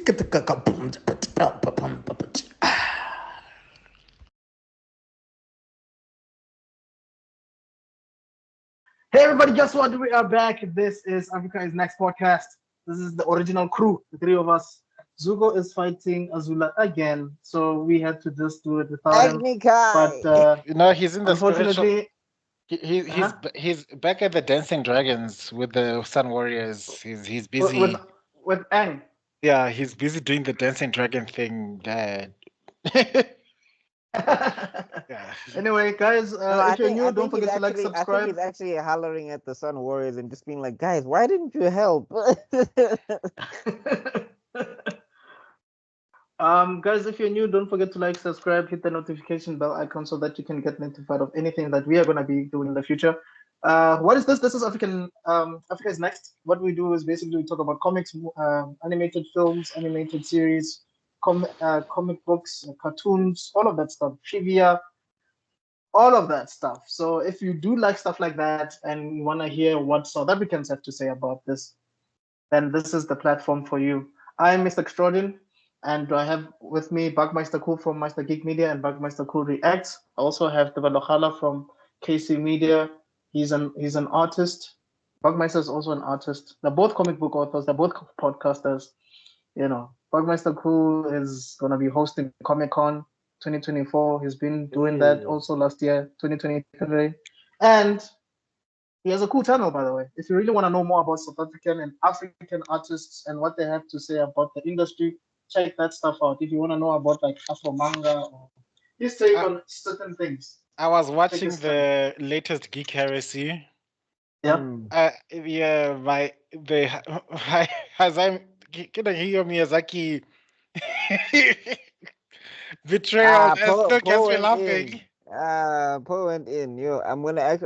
Hey everybody, guess what? We are back. This is Africa's Next Podcast. This is the original crew, the three of us. Zuko is fighting Azula again, so we had to just do it without him. But He's in the spiritual. unfortunately, uh-huh, He's back at the Dancing Dragons with the Sun Warriors. He's with busy. with Aang. Yeah, he's busy doing the Dancing Dragon thing. Dad. Yeah. Anyway, guys, if you're new, don't forget to like, I think subscribe. he's actually hollering at the Sun Warriors and just being like, guys, why didn't you help? Guys, if you're new, don't forget to like, subscribe, hit the notification bell icon so that you can get notified of anything that we are going to be doing in the future. What is this? This is Africa is Next. What we do is basically we talk about comics, animated films, animated series, comic books, cartoons, all of that stuff, trivia, all of that stuff. So if you do like stuff like that and you want to hear what South Africans have to say about this, then this is the platform for you. I'm Mr. Extrodin, and I have with me Buckmeister Cul from Meister Geek Media and Buckmeister Cul Reacts. I also have Tebello Khala from KC Media. He's an artist. Buckmeister is also an artist. They're both comic book authors. They're both podcasters. You know, Buckmeister Cul is gonna be hosting Comic Con 2024. He's been doing that also last year, 2023, and he has a cool channel, by the way. If you really want to know more about South African and African artists and what they have to say about the industry, check that stuff out. If you want to know about like Afro manga or his take on certain things. I was watching the latest Geek Heresy. Yeah. Hayao Miyazaki betrayal still gets me laughing. Poe went in. I'm gonna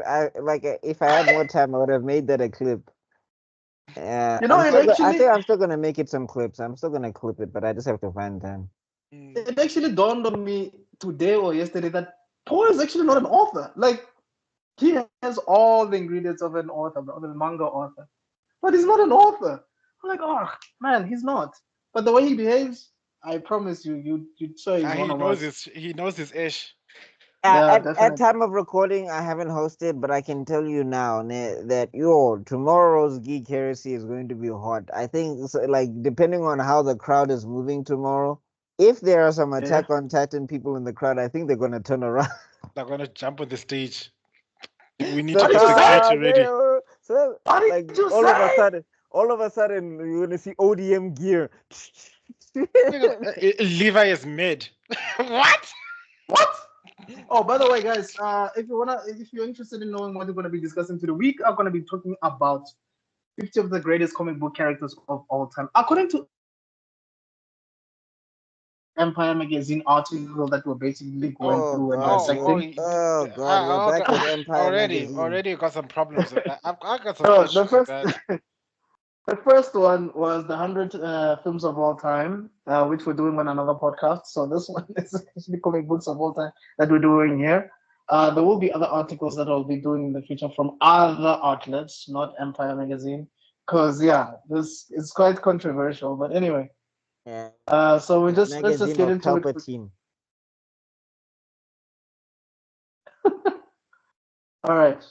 if I had more time, I would have made that a clip. I think I'm still gonna make it some clips. I'm still gonna clip it, but I just have to find time. It actually dawned on me today or yesterday that Poe is actually not an author. Like he has all the ingredients of an author, of a manga author, but he's not an author. I'm like, oh man, he's not. But the way he behaves, I promise you'd say he's one of us. He knows his ish. At time of recording, I haven't hosted, but I can tell you now that tomorrow's Geek Heresy is going to be hot. I think, depending on how the crowd is moving tomorrow, if there are some Attack on Titan people in the crowd, I think they're going to turn around. They're going to jump on the stage. We need to be security ready. So, all of a sudden, you're going to see ODM gear. Levi is mid. What? Oh, by the way, guys, if you're interested in knowing what we're going to be discussing today, we are going to be talking about 50 of the greatest comic book characters of all time, according to Empire Magazine article that we're basically going through and dissecting. Oh God, we're back with Empire Magazine. Already got some problems with that. I've got some issues with that. The first one was the 100 films of all time, which we're doing on another podcast. So this one is actually comic books of all time that we're doing here. There will be other articles that I'll be doing in the future from other outlets, not Empire Magazine, because this is quite controversial. But anyway, so let's just get into it. All right.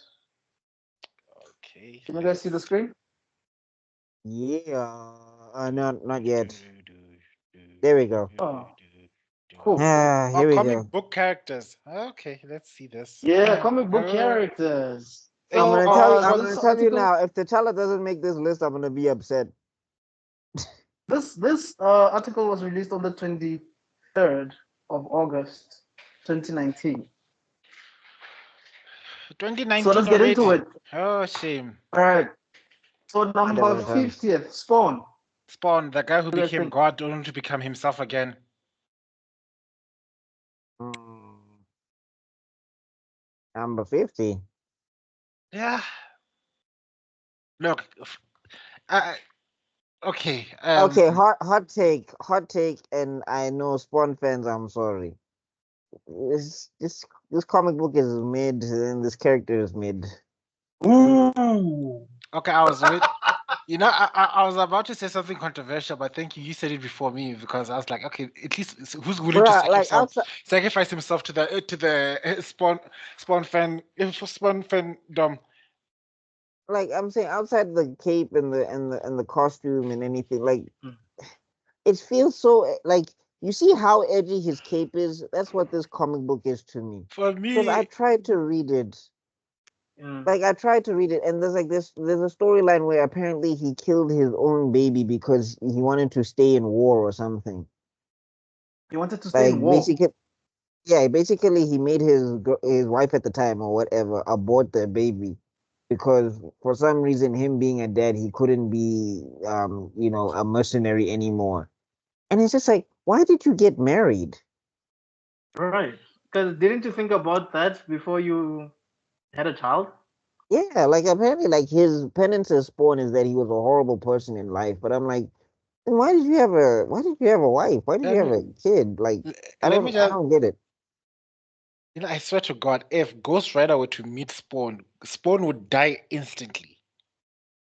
Okay. Can you guys see the screen? Yeah. Not yet. There we go. Oh, cool. Here we comic go. book characters. Okay, let's see this. Yeah, comic book characters. I'm gonna tell you now. If T'Challa doesn't make this list, I'm gonna be upset. This article was released on the 23rd of August, 2019. 2019. So let's get into it. Oh, shame. All right. So number 50th, Spawn. Spawn, the guy who became God, only to become himself again. Number 50. Yeah. Look. Okay. Okay. Hot take, and I know Spawn fans. I'm sorry. This comic book is mid, and this character is mid. Ooh. Okay, I was I was about to say something controversial, but thank you. You said it before me because I was like, okay, at least who's willing to Bruh, like outside, sacrifice himself to the spawn fandom? like I'm saying, outside the cape and the costume and anything, like Mm. it feels so like you see how edgy his cape is. That's what this comic book is to me. For Because I me, tried to read it. Mm. Like I tried to read it, and there's like this. There's a storyline where apparently he killed his own baby because he wanted to stay in war or something. He wanted to stay in Like war. basically, yeah, basically he made his wife at the time or whatever abort the baby because for some reason him being a dad he couldn't be a mercenary anymore. And it's just like, why did you get married? Right. Because didn't you think about that before you had a child? Yeah, like apparently like his penance as Spawn is that he was a horrible person in life. But I'm like, then why did you have a wife? Why did you let have me a kid? Like I let me don't I just. don't get it. I swear to God, if Ghost Rider were to meet Spawn, Spawn would die instantly.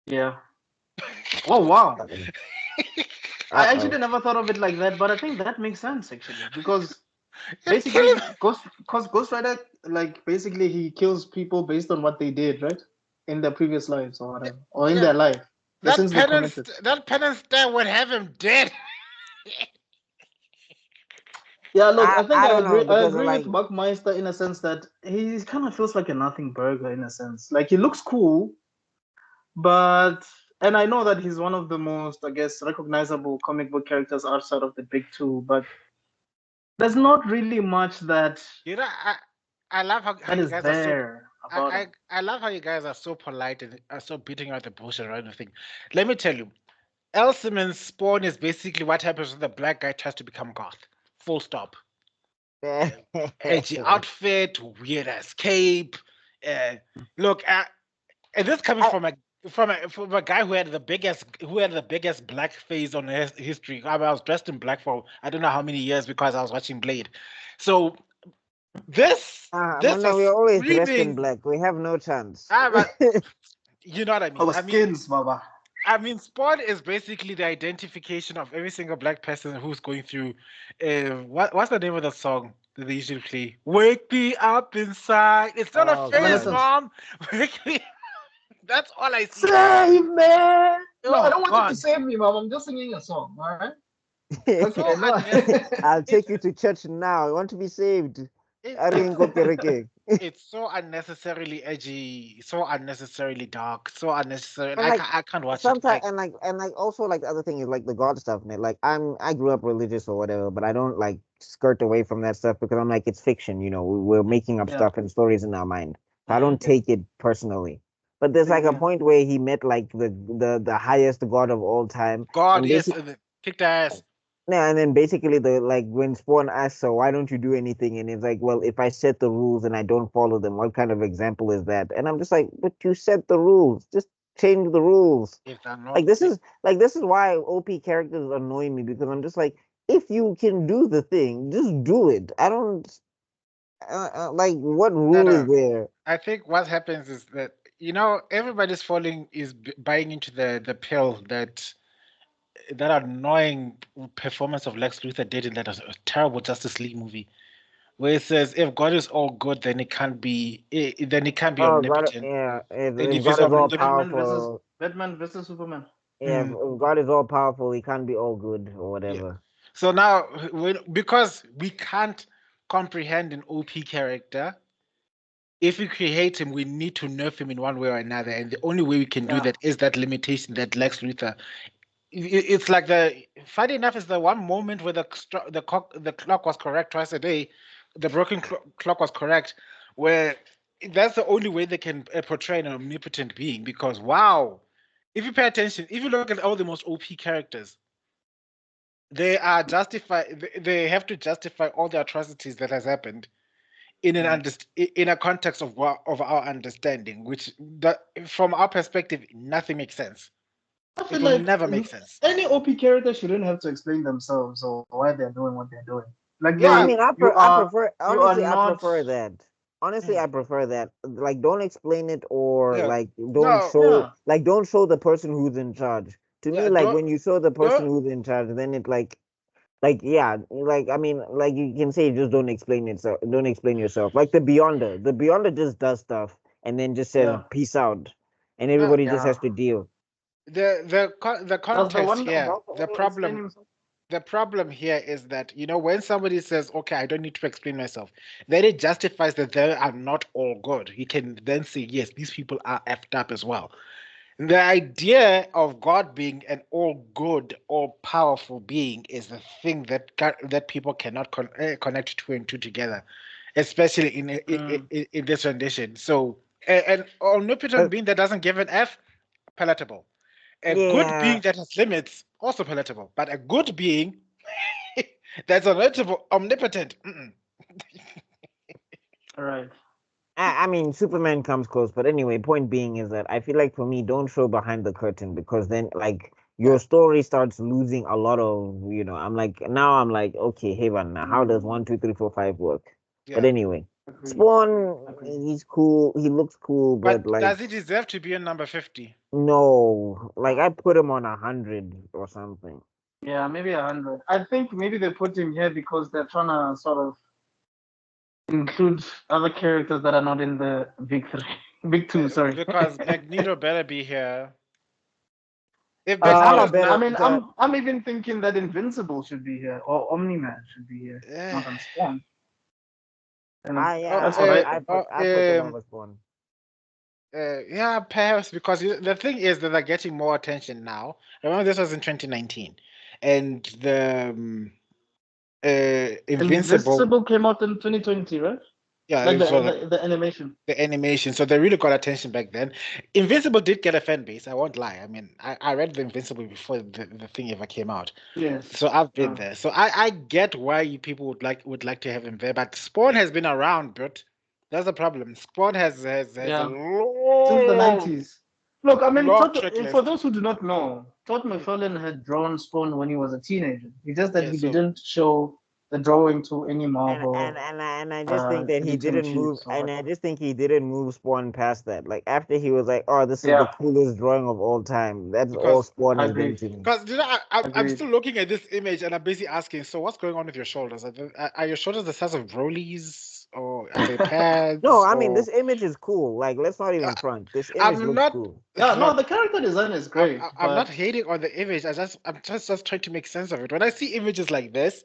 Yeah. Oh wow. I Uh-oh. actually never thought of it like that, but I think that makes sense actually because It kills. basically Ghost Rider, like basically he kills people based on what they did, right? In their previous lives or whatever. Or in Yeah, their life. The sins they committed. that penance there would have him dead. Yeah, look, I I think I I don't know agree. I because agree with like Buckmeister in a sense that he kind of feels like a nothing burger in a sense. Like he looks cool, but and I know that he's one of the most, I guess, recognizable comic book characters outside of the big two. But there's not really much You know, I love how that you is guys are so. there about him. I love how you guys are so polite and are so beating out the bullshit right thing. Let me tell you, El Simmons Spawn is basically what happens when the black guy tries to become goth. Full stop. Edgy outfit, weird ass cape. Uh, look, and this coming I, from a guy who had the biggest black face on his history. I was dressed in black for I don't know how many years because I was watching Blade. So but this no, is we're always dressed in screaming. black. We have no chance. But you know what I mean. Our skins, Baba. I mean, Spawn is basically the identification of every single black person who's going through. What's the name of the song that they usually play? Wake me up inside. It's not a Oh phase, God. Evanescence. mom. Wake me. That's all I see. Save me! No, I Oh don't want you to God, save me, mom. I'm just singing a song, all right? it's Okay, so no. unnecessary. I'll It's take you to church now. I want to be saved. it's Aringo kereke. it's so unnecessarily edgy, so unnecessarily dark, so unnecessary. And like I can't watch it. sometimes and like also like the other thing is like the God stuff, man. Like I grew up religious or whatever, but I don't like skirt away from that stuff because I'm like it's fiction, we're making up Yeah, stuff and stories in our mind. So I don't Mhm. yeah, take it personally. But there's same like a here. point where he met like the highest God of all time, God, and yes, basically kicked ass. yeah, and then basically the like when Spawn asks, so why don't you do anything? And it's like, well, if I set the rules and I don't follow them, what kind of example is that? And I'm just like, but you set the rules. Just change the rules. If they're Like not, this is like this is why OP characters annoy me because I'm just like, if you can do the thing, just do it. I don't like what no, rule is no. there? I think what happens is that everybody's falling is buying into the pill that annoying performance of Lex Luthor did in that terrible Justice League movie, where it says if God is all good, then it can't be Oh God, omnipotent. yeah. And If if God it's is all omnipotent, Batman versus Superman. yeah, mm, if God is all powerful, he can't be all good or yeah. whatever. So now, because we can't comprehend an OP character, if we create him, we need to nerf him in one way or another, and the only way we can do Yeah. that is that limitation that Lex Luthor. It's like funny enough is the one moment where the clock was correct twice a day, the broken clock was correct, where that's the only way they can portray an omnipotent being. Because wow, if you pay attention, if you look at all the most OP characters, they are they have to justify all the atrocities that has happened Mm. in a context of our understanding, which that from our perspective nothing makes sense. I It feel will like never make sense. any OP character shouldn't have to explain themselves or why they're doing what they're doing. Like No, I Yeah, mean, you I are prefer you are honestly, I not prefer that. Honestly, I prefer that. Like, don't explain it or Yeah. like No. Yeah. don't show the person who's in charge. To me, Yeah. like when you show the person Don't. who's in charge, then it yeah, like I mean, like you can say just don't explain it. So don't explain yourself. Like the Beyonder. The Beyonder just does stuff and then just says Yeah. peace out, and Yeah. everybody just Yeah. has to deal. The Does the context one here. about to explain himself? The problem here is that when somebody says, "Okay, I don't need to explain myself," then it justifies that they are not all good. You can then say, "Yes, these people are effed up as well." The idea of God being an all good, all powerful being is the thing that people cannot connect two and two together, especially in this rendition. So, an omnipotent But being that doesn't give an F, palatable. A good being yeah, that has limits, also palatable. But a good being that's omnipotent. Mm-mm. All right. I mean, Superman comes close, but anyway, point being is that I feel like for me, don't show behind the curtain because then like Yeah, your story starts losing a lot of, I'm like, okay, hey man, now how does 1, 2, 3, 4, 5 work? But yeah. anyway, Agreed. Spawn, Agreed. he's cool, he looks cool, but But like does he deserve to be in number 50? no, like I put him on 100 or something. Yeah, maybe 100. I think maybe they put him here because they're trying to sort of include other characters that are not in the big three, big two. Sorry. Because Magneto better be here. If Khala Magneto's I not, better, mean, I'm even thinking that Invincible should be here or Omni Man should be here, uh, not on Spawn. You know, I oh, that's what I think. I put them over Spawn. yeah, perhaps because the thing is that they're getting more attention now. Remember, this was in 2019, and the Invincible, Invincible came out in 2020, right? yeah, Like it was the animation. the animation. So they really got attention back then. Invincible did get a fan base. I won't lie. I mean, I read the Invincible before the thing ever came out. Yes. So I've been there. So I get why you people would like to have him there. But Spawn has been around, but that's the problem. Spawn has a Yeah. Since the long 90s. Look, I mean, long track For list. those who do not know, Todd McFarlane had drawn Spawn when he was a teenager. It's just that Yeah. he So didn't show the drawing to any And Marvel I just think that he editor in didn't chief. move, So and I just think he didn't move Spawn past that. Like after he was like, "Oh, this is the yeah, coolest drawing of all time." That's all because Spawn has been agreed. to me. because I'm Agreed. still looking at this image and I'm basically asking. So what's going on with your shoulders? Are your shoulders the size of Broly's, or are they No, pads, I mean or this image is cool. Like let's not uh, even front. This image I'm looks not. cool. Yeah, no, Look, the character design is great, I'm not but hating on the image. I'm just trying to make sense of it. When I see images like this,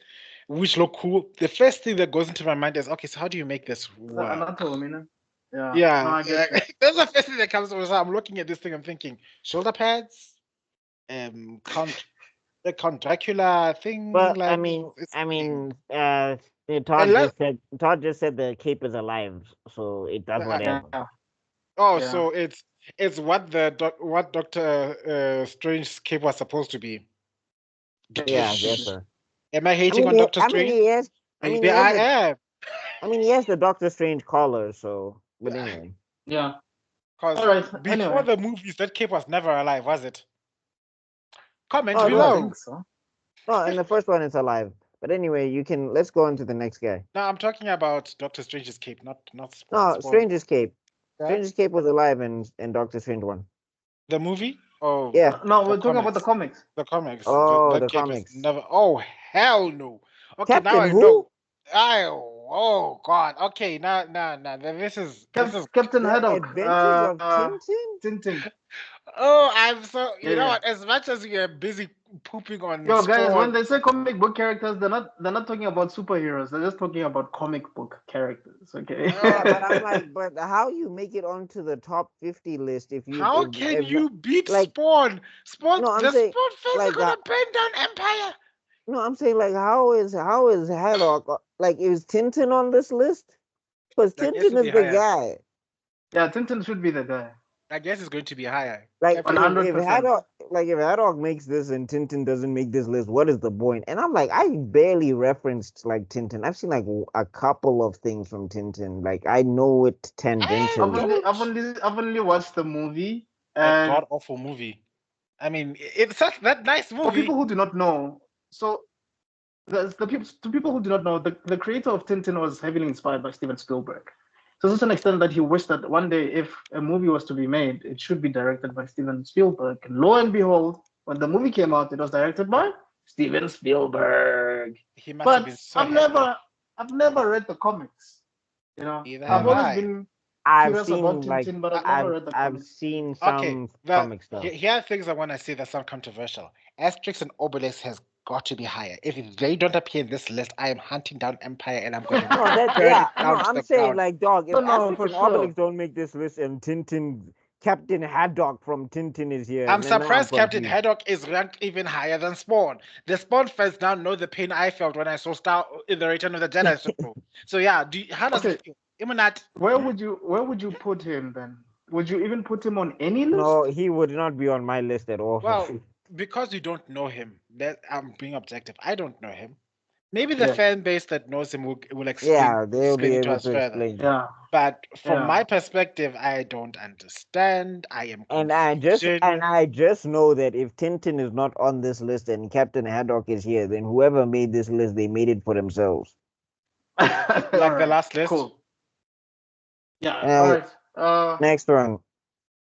which look cool, the first thing that goes into my mind is, okay, so how do you make this the work? anatomy, no? Yeah, no, Yeah, I get you. that's the first thing that comes to me. So I'm looking at this thing. I'm thinking shoulder pads, Count the Count Dracula thing, But like it's I thing. mean, Unless, Todd just said the cape is alive, so it does Yeah, whatever. oh, yeah. so it's what Doctor Strange's cape was supposed to be. Yeah, I guess so. Am I hating on Doctor Strange? Maybe I am. I mean, he has the Doctor Strange collar, so. But anyway, Yeah. All Because right. before Anyway, the movies, that cape was never alive, was it? Comment oh I don't no, think below. so. no, in the first one it's alive. But anyway, you can let's go on to the next guy. No, I'm talking about Doctor Strange's cape, not Spawn. No, Spawn. Strange Escape. Yeah? Strange Escape was alive in Doctor Strange one. The movie? Oh, Yeah. No, the we're talking about the comics. comics. The comics. Oh, That the cape is comics. never. Oh, hell no. Okay, now Captain I know. who? Oh God. Okay, now. This is. Captain The Haddock. Adventures of Tintin. Tintin. Oh, I'm so. Yeah, You know yeah. what? As much as we are busy pooping on Yo, guys, when Spawn, they say comic book characters, they're not talking about superheroes. They're just talking about comic book characters. Okay. Yeah, but I'm uh, like, but how you make it onto the top 50 list how can if you beat like Spawn? no, I'm The saying Spawn fans are like gonna burn down Empire. no, I'm saying like how is Haddock like is Tintin on this list? Because I guess Tintin it'll is be the higher. guy. Yeah, Tintin should be the guy. I guess it's going to be higher. Like One Definitely. hundred if percent. Haddock makes this and Tintin doesn't make this list, what is the point? And I'm like, I barely referenced like Tintin. I've seen like a couple of things from Tintin. Like I know it tangentially. Don't. I've only watched the movie, That and god awful movie. I mean, it's such that nice for people movie. who do not know, so the people to people who do not know, the creator of Tintin was heavily inspired by Steven Spielberg. to such an extent that he wished that one day, if a movie was to be made, it should be directed by Steven Spielberg. And lo and behold, when the movie came out, it was directed by Steven Spielberg. He must have But been so happy. I've never read the comics. You know, Either I've have always I. been I've curious seen about like Tintin, but I've never read the I've comics. seen Okay, some the comic stuff. here are things I want to say that sound controversial. Asterix and Obelix has got to be higher. If they don't appear in this list, I am hunting down Empire and I'm going to No, that burn yeah. it No, down to I'm the saying ground. like dog. If No, Asterix for and sure. Obelix don't make this list, and Tintin, Captain Haddock from Tintin is here, I'm then now surprised Captain confused. Haddock is ranked even higher than Spawn. The Spawn fans now know the pain I felt when I saw Star in the Return of the Jedi. So yeah, how does Okay. it feel? Imanat, Where would you put him then? Would you even put him on any list? No, he would not be on my list at all. well, because you don't know him, that I'm being objective. I don't know him. Maybe the Yeah. fan base that knows him will Yeah, they'll explain be it to able us to further. explain. Yeah. But from Yeah. my perspective, I don't understand. I am And I confused. just know that if Tintin is not on this list and Captain Haddock is here, then whoever made this list, they made it for themselves. Like the Alright, last list. Cool. Yeah. All right. Next one.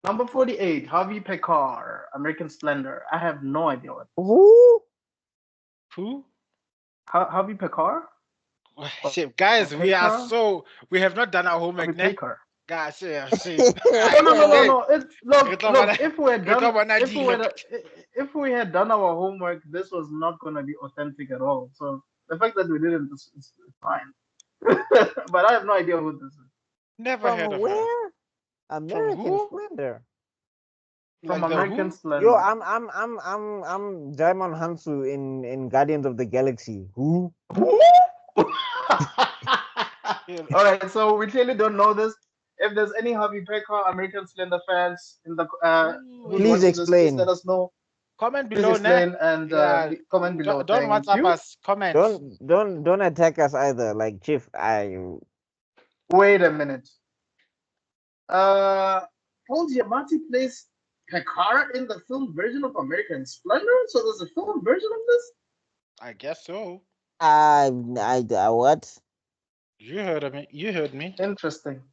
Number 48, Harvey Pekar, American Splendor. I have no idea what. Who? Who? Harvey Pekar? Shit, guys, we have not done our homework, Harvey ne? Pekar. Guys, yeah, see. No. Look, Look, if we had done our homework, this was not gonna be authentic at all. So the fact that we didn't is fine. But I have no idea who this is. Never heard From of her. where? American who? Splendor. From Like the American who? Splendor. Yo, I'm Diamond Hansu in Guardians of the Galaxy. Who? All right, so we clearly don't know this. If there's any Harvey Pekar American Splendor fans in the who's Please watching this, explain. please let us know. Comment Please below, explain ne? and Yeah. comment below. Don't Thank WhatsApp you. us. Comment. Don't attack us either. Like Chief, Wait a minute. Paul Giamatti plays Pekar in the film version of American Splendor. So there's a film version of this. I guess so. I what? You heard me. You heard me. Interesting.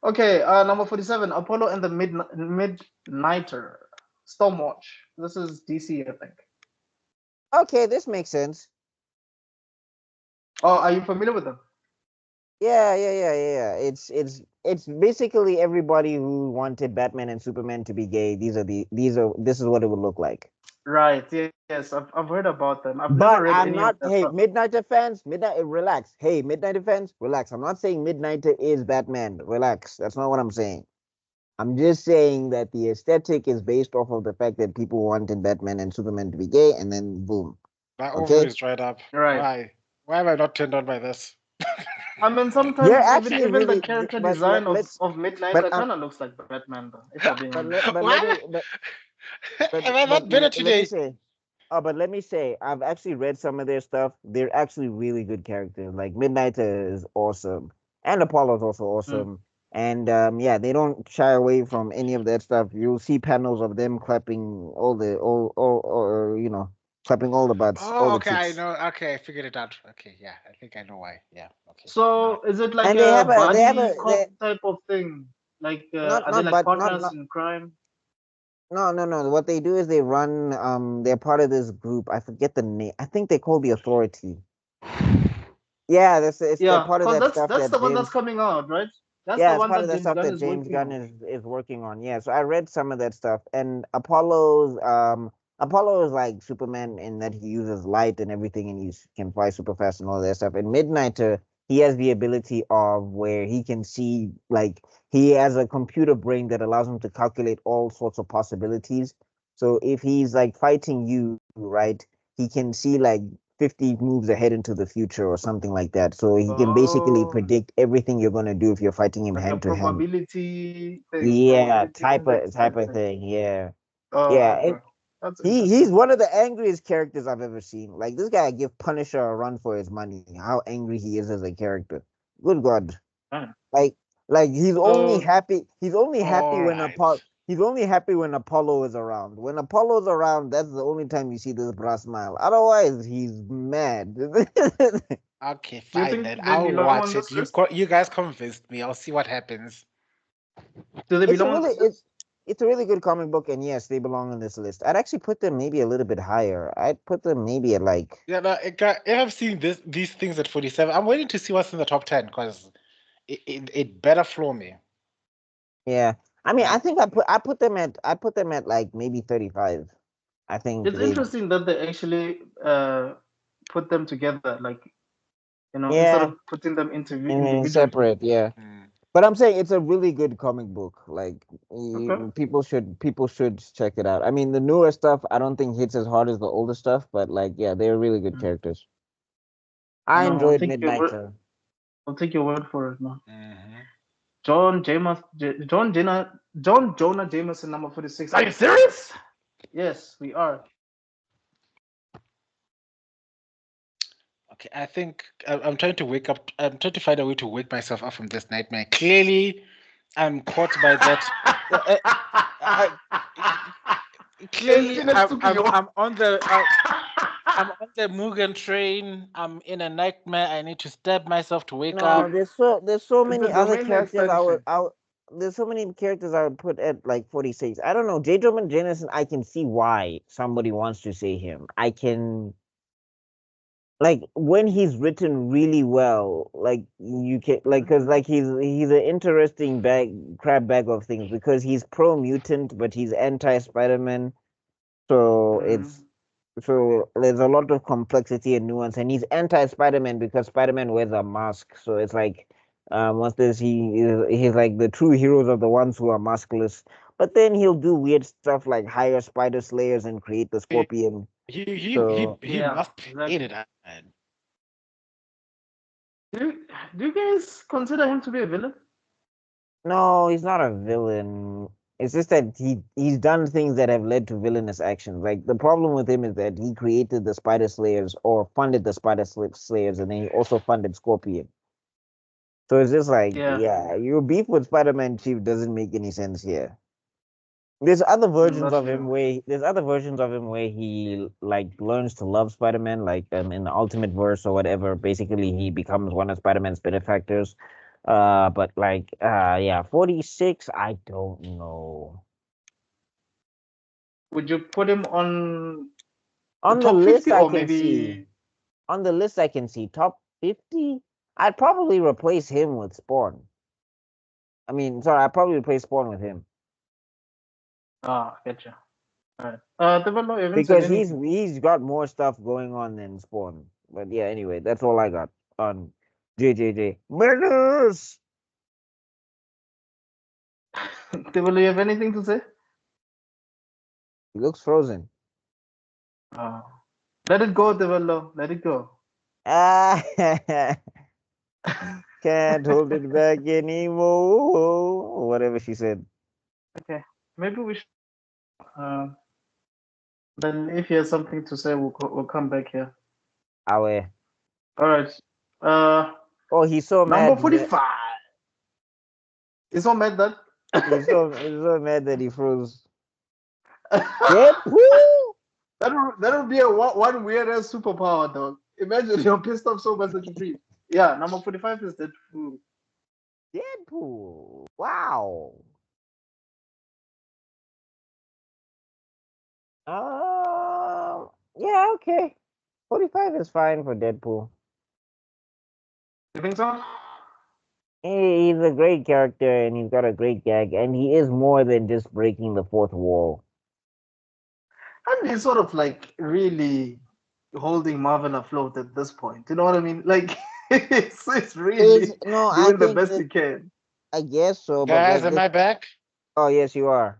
Okay, number 47, Apollo and the Midnighter, Stormwatch. This is DC, I think. Okay, this makes sense. Oh, are you familiar with them? Yeah. It's basically everybody who wanted Batman and Superman to be gay. This is what it would look like. Right. Yes, I've heard about them. I've But never read I'm any not. of their Hey, stuff. Midnighter fans, relax. Hey, Midnighter fans, relax. I'm not saying Midnighter is Batman. Relax. That's not what I'm saying. I'm just saying that the aesthetic is based off of the fact that people wanted Batman and Superman to be gay, and then boom. My Okay? ovary is dried up. Right. Why am I not turned on by this? I mean, sometimes They're actually even really, the character but design let's, of Midnighter but kind of looks like Batman, though. If I'm being but honest. let Why? me, Am I not better let me today? say. Oh, but let me say, I've actually read some of their stuff. They're actually really good characters. Like Midnighter is awesome, and Apollo is also awesome. And yeah, they don't shy away from any of that stuff. You'll see panels of them clapping clapping all the butts, all Oh, the okay, I chicks. know. Okay, I figured it out. Okay, yeah, I think I know why. Yeah, okay. So is it like And a buddy cop type of thing? Like are they not like but partners not in crime? no. What they do is they run. They're part of this group. I forget the name. I think they call the Authority. Yeah, they're Yeah, part of because that stuff that's that the one that's James. coming out, right? That's the Yeah, it's one part of that that James stuff Gunn that is James working Gunn on. is working on. Yeah, so I read some of that stuff. And Apollo is like Superman in that he uses light and everything, and he can fly super fast and all that stuff. And Midnighter, he has the ability of where he can see, like he has a computer brain that allows him to calculate all sorts of possibilities. So if he's like fighting you, right, he can see like 50 moves ahead into the future or something like that. So he can basically Oh, predict everything you're going to do if you're fighting him like a hand to hand. probability thing, Yeah, probability index type type of thing. thing. Yeah. Oh, Yeah, okay. That's he's interesting. one of the angriest characters I've ever seen. Like this guy give Punisher a run for his money. How angry he is as a character. Good God. Huh. Like he's only So, happy. He's only happy All when right. Apollo is around. When Apollo's around, that's the only time you see this brass smile. Otherwise, he's mad. Okay, Do you fine think then. they I'll belong watch on it. this list? You guys convinced me. I'll see what happens. Do they It's a belong on really this list? it's a really good comic book, and yes, they belong on this list. I'd actually put them maybe a little bit higher. I'd put them maybe at like Yeah, no, if I'm seeing these things at 47, I'm waiting to see what's in the top 10 because it better floor me. yeah. I mean, Yeah. I think I put them at like maybe 35. I think It's they interesting that they actually put them together, like instead yeah, of putting them and individually. separate, yeah. Mm. But I'm saying it's a really good comic book. Like Okay. people should check it out. I mean, the newer stuff I don't think hits as hard as the older stuff, but like yeah, they're really good Mm. characters. I No, enjoyed Midnighter. I'll take your word for it, man. Mhm. John Jonah Jameson, number 46. Are you serious? Yes, we are. Okay, I think I'm trying to wake up. I'm trying to find a way to wake myself up from this nightmare. Clearly, I'm caught by that. I, clearly, I'm on the I'm on the Mugen train. I'm in a nightmare. I need to stab myself to wake No, up. there's so It's many a other domain characters extension. there's so many characters I would put at like 46. I don't know. J. Jonah Jameson, I can see why somebody wants to say him. I can like when he's written really well, like you can like because like he's an interesting crab bag of things because he's pro mutant but he's anti Spider-Man. So Mm. there's a lot of complexity and nuance, and he's anti Spider-Man because Spider-Man wears a mask. So it's like, what's this? He's like the true heroes are the ones who are maskless. But then he'll do weird stuff like hire spider slayers and create the Scorpion. So He Yeah, must hate exactly. it, man. Do you guys consider him to be a villain? no, he's not a villain. It's just that he's done things that have led to villainous actions. Like the problem with him is that he created the Spider Slayers or funded the Slayers, and then he also funded Scorpion. So it's just like, Yeah, yeah, your beef with Spider-Man Chief doesn't make any sense here. There's other versions that's of him true. where he like learns to love Spider-Man, like in the Ultimate Verse or whatever. Basically, he becomes one of Spider-Man's benefactors. But like, yeah, 46. I don't know. Would you put him on the On the top list, 50 I or can see. maybe? On the list, I can see top 50. I'd probably replace him with Spawn. I mean, sorry, I'd probably replace Spawn with him. Getcha. All right. Tebello, you haven't said Because anything. he's got more stuff going on than Spawn. But yeah, anyway, that's all I got on JJJ. Menace! Tebello, you have anything to say? He looks frozen. Uh, Let it go, Tebello. Let it go. Ah, can't hold it back anymore. Whatever she said. Okay. Maybe we should. Uh, then if he has something to say, we'll come back here. Awe. All right. Uh, Oh, he's so Number mad. 45. It's not mad that. He's so mad that he froze. Deadpool? That'll be a one weird ass superpower, dog. Imagine you're pissed off so much that you freeze. Yeah, number 45 is Deadpool. Deadpool. Wow. Yeah, okay. 45 is fine for Deadpool. You think so? He's a great character and he's got a great gag, and he is more than just breaking the fourth wall. And he's sort of like really holding Marvel afloat at this point. You know what I mean? Like it's really No, I doing the think best he can. I guess so, but Guys, like am this. I back? Oh yes, you are.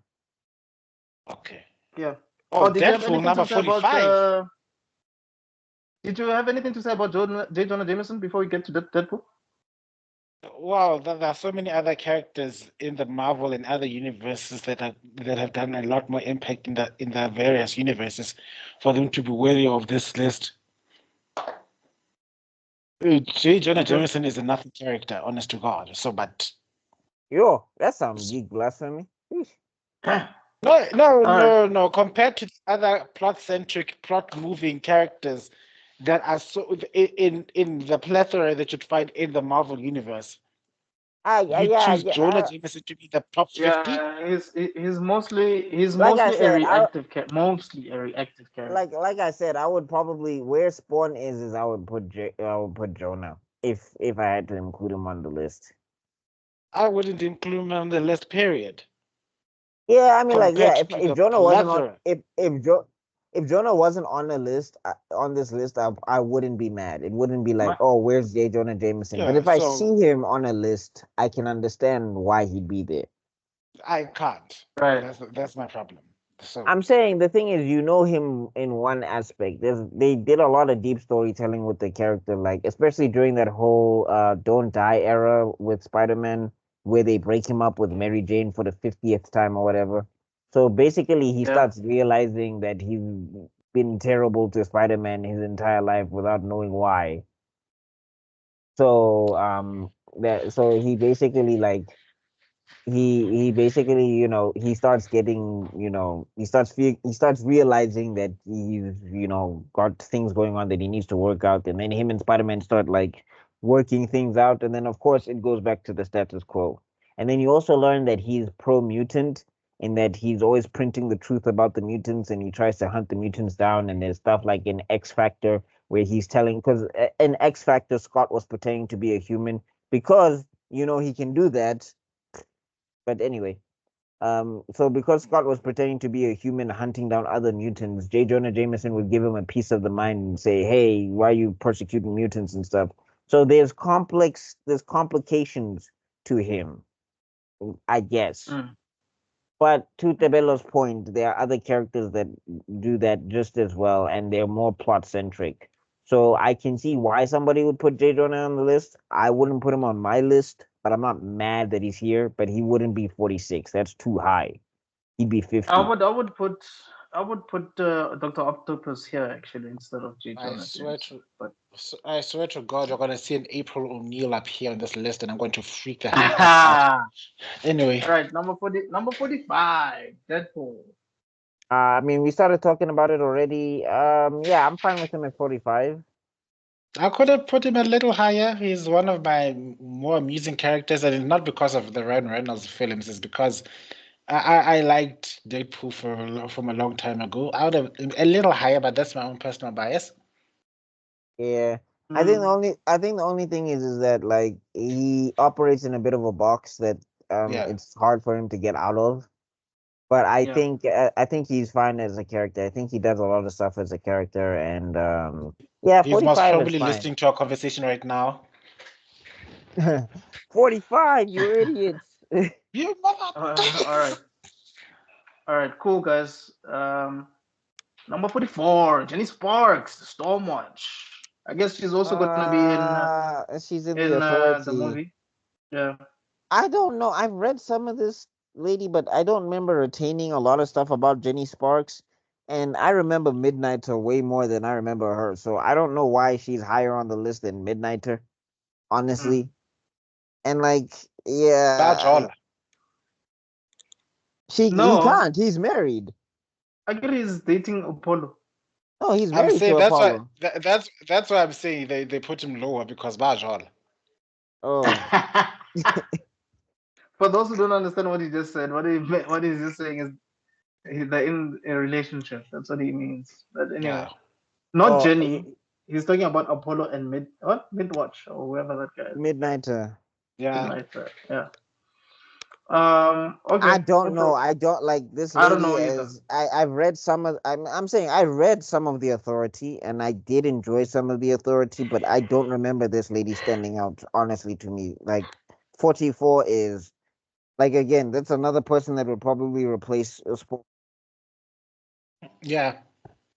Okay. Yeah. Oh, Oh, did you have Deadpool anything number to say about 45. did you have anything to say about J. Jonah Jameson before we get to Deadpool? Wow, there are so many other characters in the Marvel and other universes that have done a lot more impact in the various universes for them to be worthy of this list. J. Jonah Okay. Jameson is a nothing character, honest to God. So, but Yo, that's some geek blasphemy. Eesh. no. All right. Compared to other plot-centric, plot-moving characters, that are so in the plethora that you'd find in the Marvel universe. You Yeah, choose Jonah yeah. Jameson to be the top 50? Yeah, he's Like I mostly a said, reactive character. Mostly a reactive character. like I said, I would probably where Spawn is I would put I would put Jonah if I had to include him on the list. I wouldn't include him on the list, period. Yeah, I mean, like, Compared yeah, to if the Jonah wasn't on plethora. if Jonah wasn't on the list on this list, I wouldn't be mad. It wouldn't be like, My, oh, where's J. Jonah Jameson? But Yeah, if I so see him on a list, I can understand why he'd be there. I can't. right. That's my problem. So I'm saying the thing is, you know him in one aspect. They did a lot of deep storytelling with the character, like especially during that whole Don't Die era with Spider-Man, where they break him up with Mary Jane for the 50th time or whatever. So basically, he Yeah. starts realizing that he's been terrible to Spider-Man his entire life without knowing why. So that so he basically like he basically he starts getting he starts realizing that he's got things going on that he needs to work out, and then him and Spider-Man start like working things out, and then of course it goes back to the status quo. And then you also learn that he's pro mutant, in that he's always printing the truth about the mutants, and he tries to hunt the mutants down. And there's stuff like in X Factor where he's telling, because in X Factor Scott was pretending to be a human because he can do that. But anyway, so because Scott was pretending to be a human hunting down other mutants, J. Jonah Jameson would give him a piece of the mind and say, "Hey, why are you persecuting mutants and stuff?" So there's complications to him, I guess. Mm. But to Tebello's point, there are other characters that do that just as well, and they're more plot centric. So I can see why somebody would put J. Jonah on the list. I wouldn't put him on my list, but I'm not mad that he's here. But he wouldn't be 46. That's too high. He'd be 50. I would put Doctor Octopus here actually instead of J. I Jonah swear Jameson. to But I swear to God, you're gonna see an April O'Neil up here on this list, and I'm going to freak the heck out. Anyway, all right, number 45, Deadpool. I mean, we started talking about it already. Yeah, I'm fine with him at 45. I could have put him a little higher. He's one of my more amusing characters, and it's not because of the Ryan Reynolds films. It's because I liked Deadpool from a long time ago. I would have a little higher, but that's my own personal bias. Yeah. Mm, I think the only thing is that like he operates in a bit of a box that Yeah, it's hard for him to get out of. But yeah. I think he's fine as a character. I think he does a lot of stuff as a character, and yeah, he's most 45 is probably fine. listening to our conversation right now. 45, you idiots. You mother. All right, all right, cool guys. Number 44, Jenny Sparks, Stormwatch. I guess she's also gonna be She's in the in the authority. movie. Yeah. I don't know. I've read some of this lady, but I don't remember retaining a lot of stuff about Jenny Sparks. And I remember Midnighter way more than I remember her. So I don't know why she's higher on the list than Midnighter, Mm. honestly. And like, yeah, Bajola. he No, can't. He's married. I guess he's dating Apollo. No, he's I'm married to saying Apollo. that's why I'm saying they put him lower because Bajola. Oh, For those who don't understand what he just said, what he's just saying is they're in a relationship. That's what he means. But anyway, Yeah. not oh, Jenny. He's talking about Apollo and Midwatch or whoever that guy is. Midnighter. Yeah. Midnight. Yeah. I Okay. don't know. I don't like this I don't lady know either. as I've read some of I'm saying I read some of the authority and I did enjoy some of the authority, but I don't remember this lady standing out honestly to me. Like 44 is like again, that's another person that would probably replace Yeah.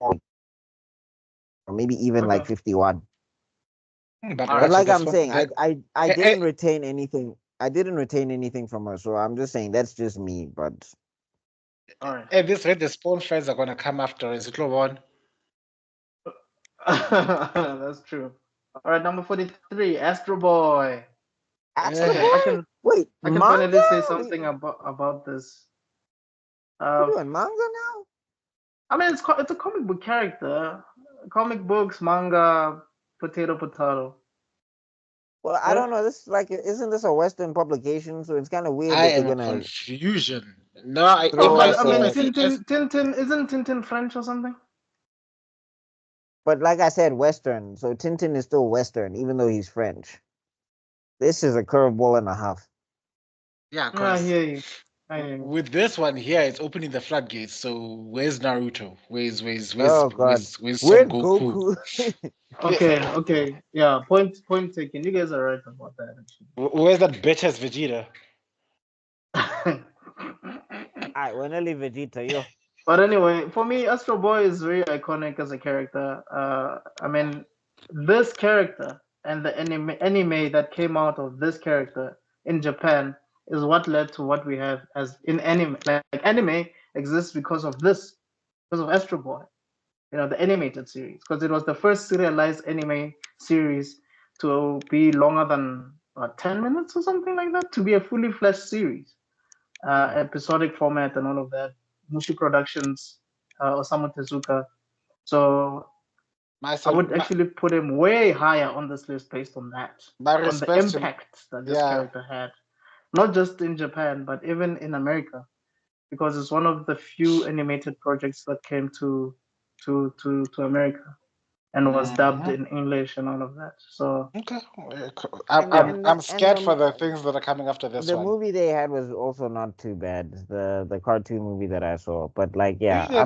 or maybe even Okay. like 51. But All But right. also like this I'm one, saying, I eh, eh, didn't retain anything. I didn't retain anything from her, so I'm just saying that's just me. But All right. this way the spawn friends are gonna come after us. It one. That's true. All right. Number 43, Astro Boy. Astro Okay. I Boy, can wait, I can finally say manga? something about this. We Uh, doing manga now? I mean, it's a comic book character. comic books, manga, potato. Well, I don't know. This is like, isn't this a Western publication? So it's kind of weird I that they're am in gonna confusion. No, I, Oh, throw but I us mean, a. Tintin isn't Tintin French or something? But like I said, Western. So Tintin is still Western, even though he's French. This is a curveball and a half. yeah, I because hear you. I hear you. with this one here, it's opening the floodgates. So where's Naruto? Oh God, Where's Son where's Goku? Goku? Okay. Yeah, point taken. You guys are right about that, Where's that bitch-ass Vegeta? actually. Alright, we're nearly Vegeta, yo. But anyway, for me, Astro Boy is very iconic as a character. I mean, this character and the anime that came out of this character in Japan is what led to what we have as in anime. Like anime exists because of Astro Boy. You know, the animated series, because it was the first serialized anime series to be longer than 10 minutes or something like that, to be a fully fleshed series, episodic format and all of that. Mushi Productions, Osamu Tezuka. So My, I sal- would actually put him way higher on this list based on that, my on the respect to impact that this yeah. character had, not just in Japan, but even in America, because it's one of the few animated projects that came to America and was dubbed Mhm. in English and all of that. So Okay. And yeah, and I'm and scared for the things that are coming after this the one. movie they had was also not too bad. The cartoon movie that I saw, but like, yeah, Yeah.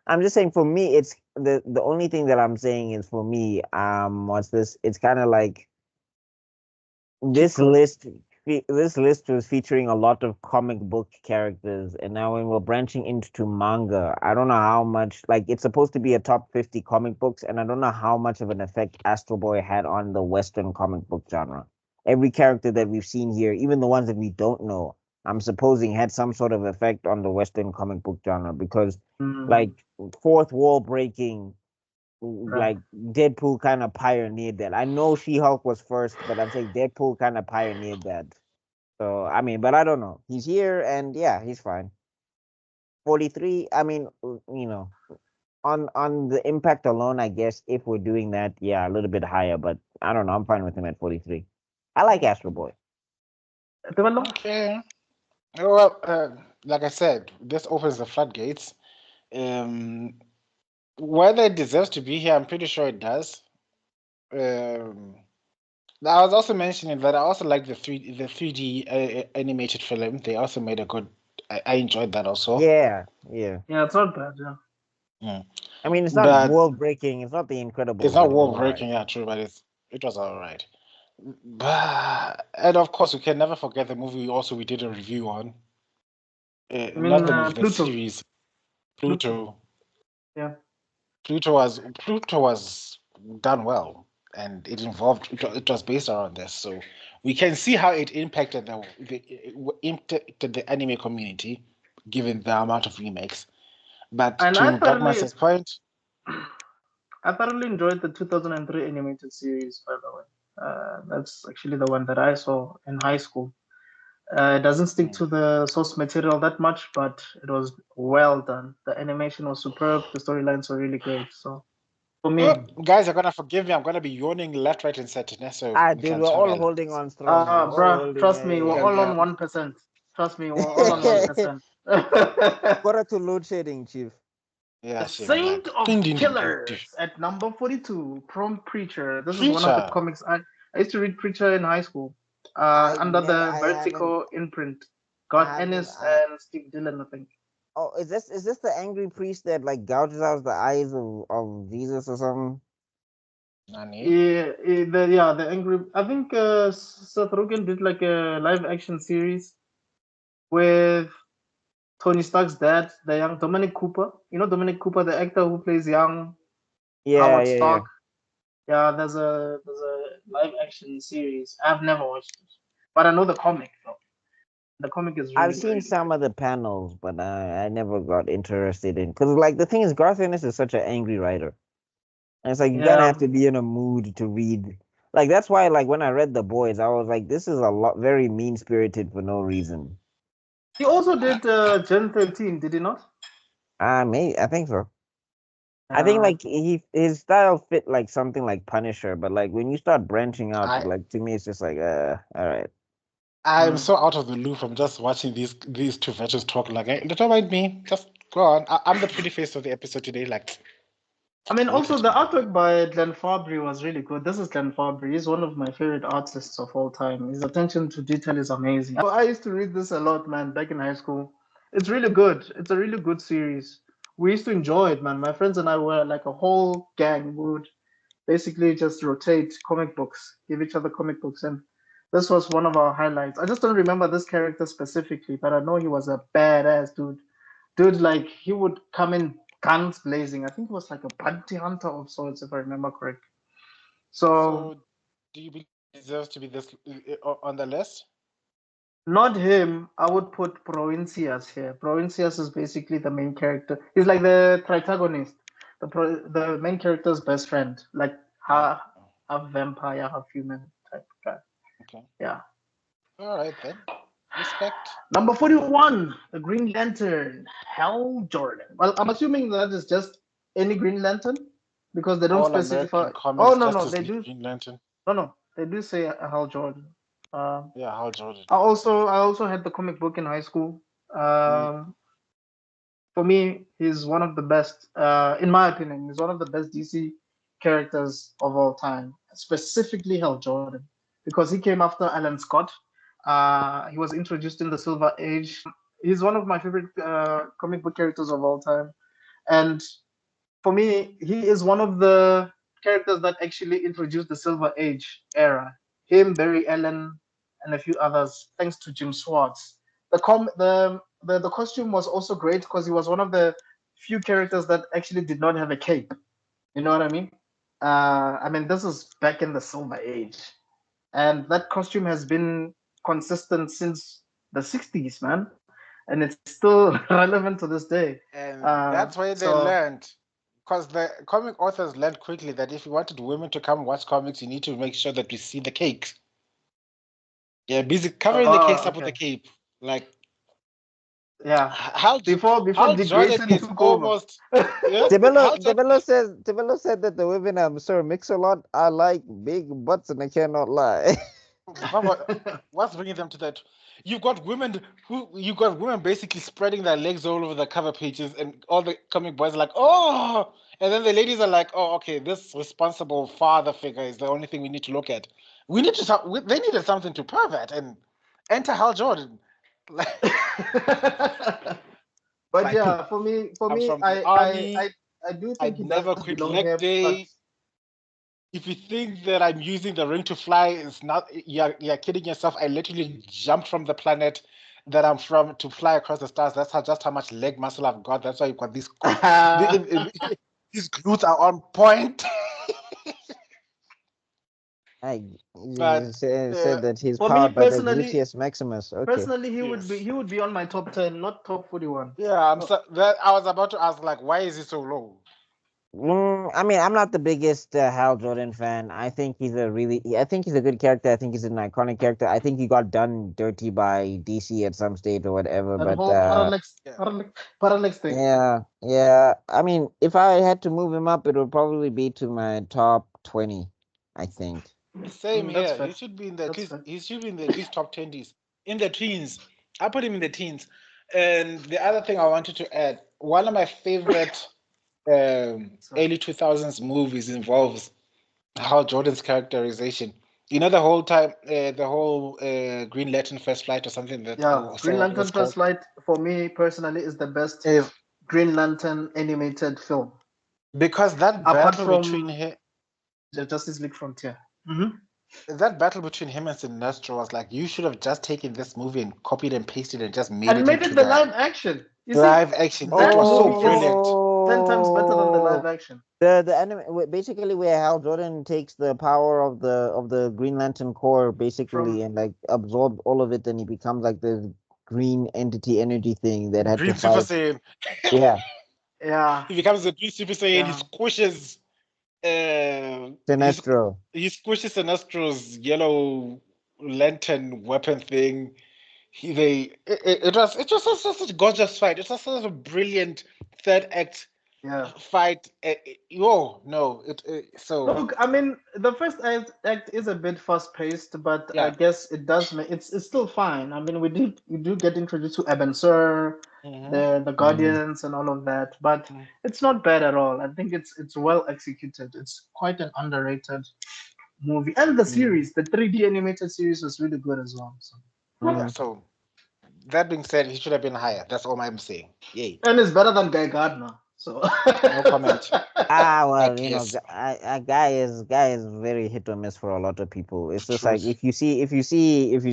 I'm just saying for me, it's the only thing that I'm saying is for me, what's this? It's kind of like cheat this code. list. This list was featuring a lot of comic book characters, and now when we're branching into manga, I don't know how much. Like, it's supposed to be a top 50 comic books, and I don't know how much of an effect Astro Boy had on the Western comic book genre. Every character that we've seen here, even the ones that we don't know, I'm supposing had some sort of effect on the Western comic book genre because, Mm, like, fourth wall breaking, right. like Deadpool kind of pioneered that. I know She-Hulk was first, but I'm saying Deadpool kind of pioneered that. So I mean, but I don't know. He's here, and yeah, he's fine. 43. I mean, on the impact alone, I guess if we're doing that, yeah, a little bit higher. But I don't know. I'm fine with him at 43. I like Astro Boy. Tebello? Okay. Well, like I said, this opens the floodgates. Um, whether it deserves to be here, I'm pretty sure it does. Um, I was also mentioning that I also like the 3D animated film. They also made a good. I enjoyed that also. Yeah, yeah. Yeah, it's not bad. Yeah. Mm. I mean, it's not But world breaking. It's not the it's Incredibles, not but it's world all right. breaking, yeah, true, but it was all right. But and of course, we can never forget the movie we did a review on. I Not mean, the movie, the Pluto. series. Pluto. Pluto. Yeah. Pluto was done well, and it was based around this, so we can see how it impacted impacted the anime community, given the amount of remakes. But And to Buckmaster's point, I thoroughly enjoyed the 2003 animated series, by the way. That's actually the one that I saw in high school. It doesn't stick mm, to the source material that much, but it was well done. The animation was superb. The storylines were really great. So for me, guys are gonna forgive me. I'm gonna be yawning left, right, and center. So Ah, dude, we're all holding on strong. We're all bruh, holding. trust me, we're can, all on Yeah. 1%. Trust me, we're all on 1%. Quarter to load shedding, chief. yeah, The shame, Saint like of ding, ding, ding, ding, ding. Killers at number 42, Prom Preacher. This is one of the Preacher. comics I used to read Preacher in high school, under the I haven't. Vertigo imprint. I Got haven't. Ennis and Steve Dillon, I think. Oh, is this the angry priest that like gouges out the eyes of Jesus or something? Nani? The angry. I think Seth Rogen did like a live action series with Tony Stark's dad, the young Dominic Cooper. You know Dominic Cooper, the actor who plays young Yeah, Howard yeah, yeah. Stark. Yeah, there's a live action series. I've never watched it, but I know the comic though. The comic is I've really seen really some good. of the panels, but I never got interested in because like the thing is, Garth Ennis is such an angry writer, and it's like you gotta have Yeah. to be in a mood to read. Like that's why, like when I read The Boys, I was like, this is a lot very mean spirited for no reason. He also did Gen 13, did he not? I think so. I think like his style fit like something like Punisher, but like when you start branching out, I like to me it's just like all right. I'm so out of the loop. I'm just watching these two veterans talk. Like, hey, don't mind me. Just go on. I'm the pretty face of the episode today. Like, I mean, leave also it the to me. artwork by Glenn Fabry was really good. This is Glenn Fabry. He's one of my favorite artists of all time. His attention to detail is amazing. I used to read this a lot, man, back in high school. It's really good. It's a really good series. We used to enjoy it, man. My friends and I were like a whole gang. We would basically just rotate comic books, give each other comic books, and this was one of our highlights. I just don't remember this character specifically, but I know he was a badass dude. Dude, like he would come in guns blazing. I think he was like a bounty hunter of sorts, if I remember correctly. So So, do you believe he deserves to be this on the list? not him. I would put Provincius here. Provincius is basically the main character. He's like the protagonist, the main character's best friend, like Oh, half vampire, half human type guy. okay. Yeah. All right then. Respect. Number 41, the Green Lantern, Hal Jordan. Well, I'm assuming that is just any Green Lantern because they don't All specify. American Oh comics, no, no, Justice they League, do. Green Lantern. No, they do say Hal Jordan. Um, Yeah, Hal Jordan. I also had the comic book in high school. Mm. For me, he's one of the best. In my opinion, he's one of the best DC characters of all time. Specifically, Hal Jordan, because he came after Alan Scott. He was introduced in the Silver Age. He's one of my favorite comic book characters of all time, and for me, he is one of the characters that actually introduced the Silver Age era. Him, Barry Allen, and a few others, thanks to Jim Swartz. The costume was also great because he was one of the few characters that actually did not have a cape. You know what I mean? I mean, this is back in the Silver Age, and that costume has been consistent since the 60s, man, and it's still relevant to this day. And that's why they So learned. Because the comic authors learned quickly that if you wanted women to come watch comics, you need to make sure that we see the cakes. Yeah, busy covering the cakes up with the okay. cape. Like, Yeah. Hal Before Dick Jordan Grayson is took over. almost. Yes, Hal Jordan. Tebello said that the women Sir Mix-a-Lot are like big butts, and I cannot lie. What's bringing them to that? You've got women basically spreading their legs all over the cover pages, and all the comic boys are like, oh, and then the ladies are like, oh, okay, this responsible father figure is the only thing we need to look at. They needed something to pervert, and enter Hal Jordan. But Like, yeah, for me, I'm from the I, I, army. I, I do think I'd he does never quit belong leg here. But day. If you think that I'm using the ring to fly, it's not. You're kidding yourself. I literally jumped from the planet that I'm from to fly across the stars. That's just how much leg muscle I've got. That's why you've got these. These glutes are on point. I But said that he's for me powered by the personally, gluteus maximus. Okay. he would yes, be on my top 10, not top 41. yeah. Oh, I was about to ask, like, why is he so low? I mean, I'm not the biggest Hal Jordan fan. I think I think he's a good character. I think he's an iconic character. I think he got done dirty by DC at some stage or whatever. that But whole Yeah. parallax thing. yeah. I mean, if I had to move him up, it would probably be to my top 20. I think. Same That's here. fair. He should be in the at That's least. fair. He should be in the at least top 20s, in the teens. I put him in the teens. And the other thing I wanted to add, one of my favorite So, early 2000s movies involves Hal Jordan's characterization. You know, the whole Green Lantern First Flight or something that yeah, Green so it was Lantern called. First Light for me personally is the best Is Green Lantern animated film, because that apart battle between from him, the Justice League Frontier. Mm-hmm. that battle between him and Sinestro was like, you should have just taken this movie and copied and pasted and just made And it made into it the the live action. You see, live action. It that was so movie is brilliant. 10 times better than the Oh, live action. the anime basically where Hal Jordan takes the power of the Green Lantern core basically From and like absorbed all of it, and he becomes like the green entity energy thing that had to Green Super fight. Saiyan. Yeah, yeah, He becomes a Green Super Saiyan. He yeah. squishes. Uh, Sinestro. he squishes Sinestro's yellow lantern weapon thing. It was such a gorgeous fight. It was such a brilliant third act Yeah. fight. No, so Look, I mean, the first act is a bit fast-paced, but I yeah. guess it does make it's still fine. I mean, we do get introduced to Eben Sur, Mm-hmm. the Guardians, and all of that, but it's not bad at all. I think it's well executed. It's quite an underrated movie, and the series, the 3D animated series, was really good as well. So. Yeah. So that being said, he should have been higher. That's all I'm saying. Yay. And it's better than Guy Gardner. So No comment. I Well, guess. guy is very hit or miss for a lot of people. It's just like Truth. if you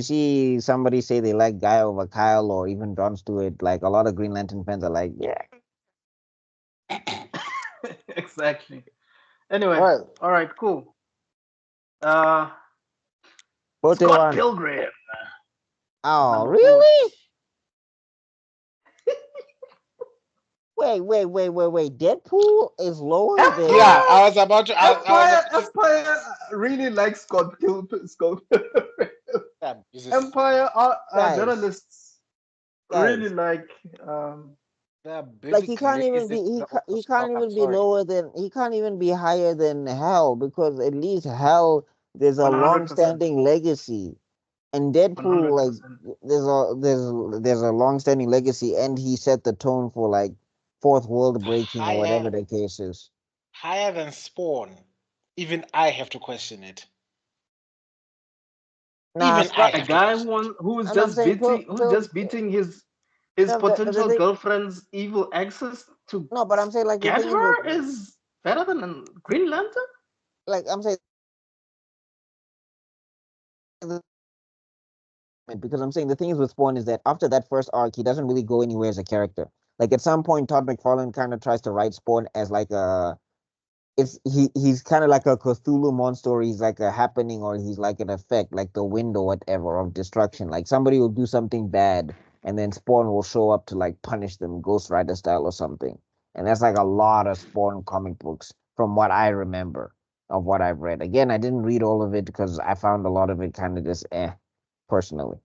see somebody say they like Guy over Kyle or even Jon Stewart, like a lot of Green Lantern fans are like, yeah. exactly. Anyway, Well, all right, cool. Uh, Vote Scott one. Pilgrim. Oh, Number really? Wait. Deadpool is lower than. yeah, I was about to. Empire really likes Scott Pilgrim. Yeah, Jesus. Empire Guys. journalists really like. They're Like he can't basically even be he can't even be lower than he can't even be higher than Hell, because at least Hell there's a 100%. long-standing legacy, and Deadpool 100%. like there's a long-standing legacy, and he set the tone for like fourth world breaking or whatever the case is. Higher than Spawn. Even I have to question it. Nah, Even I A have to guy question who's and I'm just saying beating his the potential thing, girlfriend's evil exes to no, but I'm saying like the get thing her is better than Green Lantern. like I'm saying because I'm saying the thing is with Spawn is that after that first arc, he doesn't really go anywhere as a character. Like at some point, Todd McFarlane kind of tries to write Spawn as like a he's kind of like a Cthulhu monster. Or he's like a happening, or he's like an effect, like the wind or whatever of destruction. Like somebody will do something bad, and then Spawn will show up to like punish them, Ghost Rider style or something. And that's like a lot of Spawn comic books from what I remember of what I've read. Again, I didn't read all of it because I found a lot of it kind of just personally.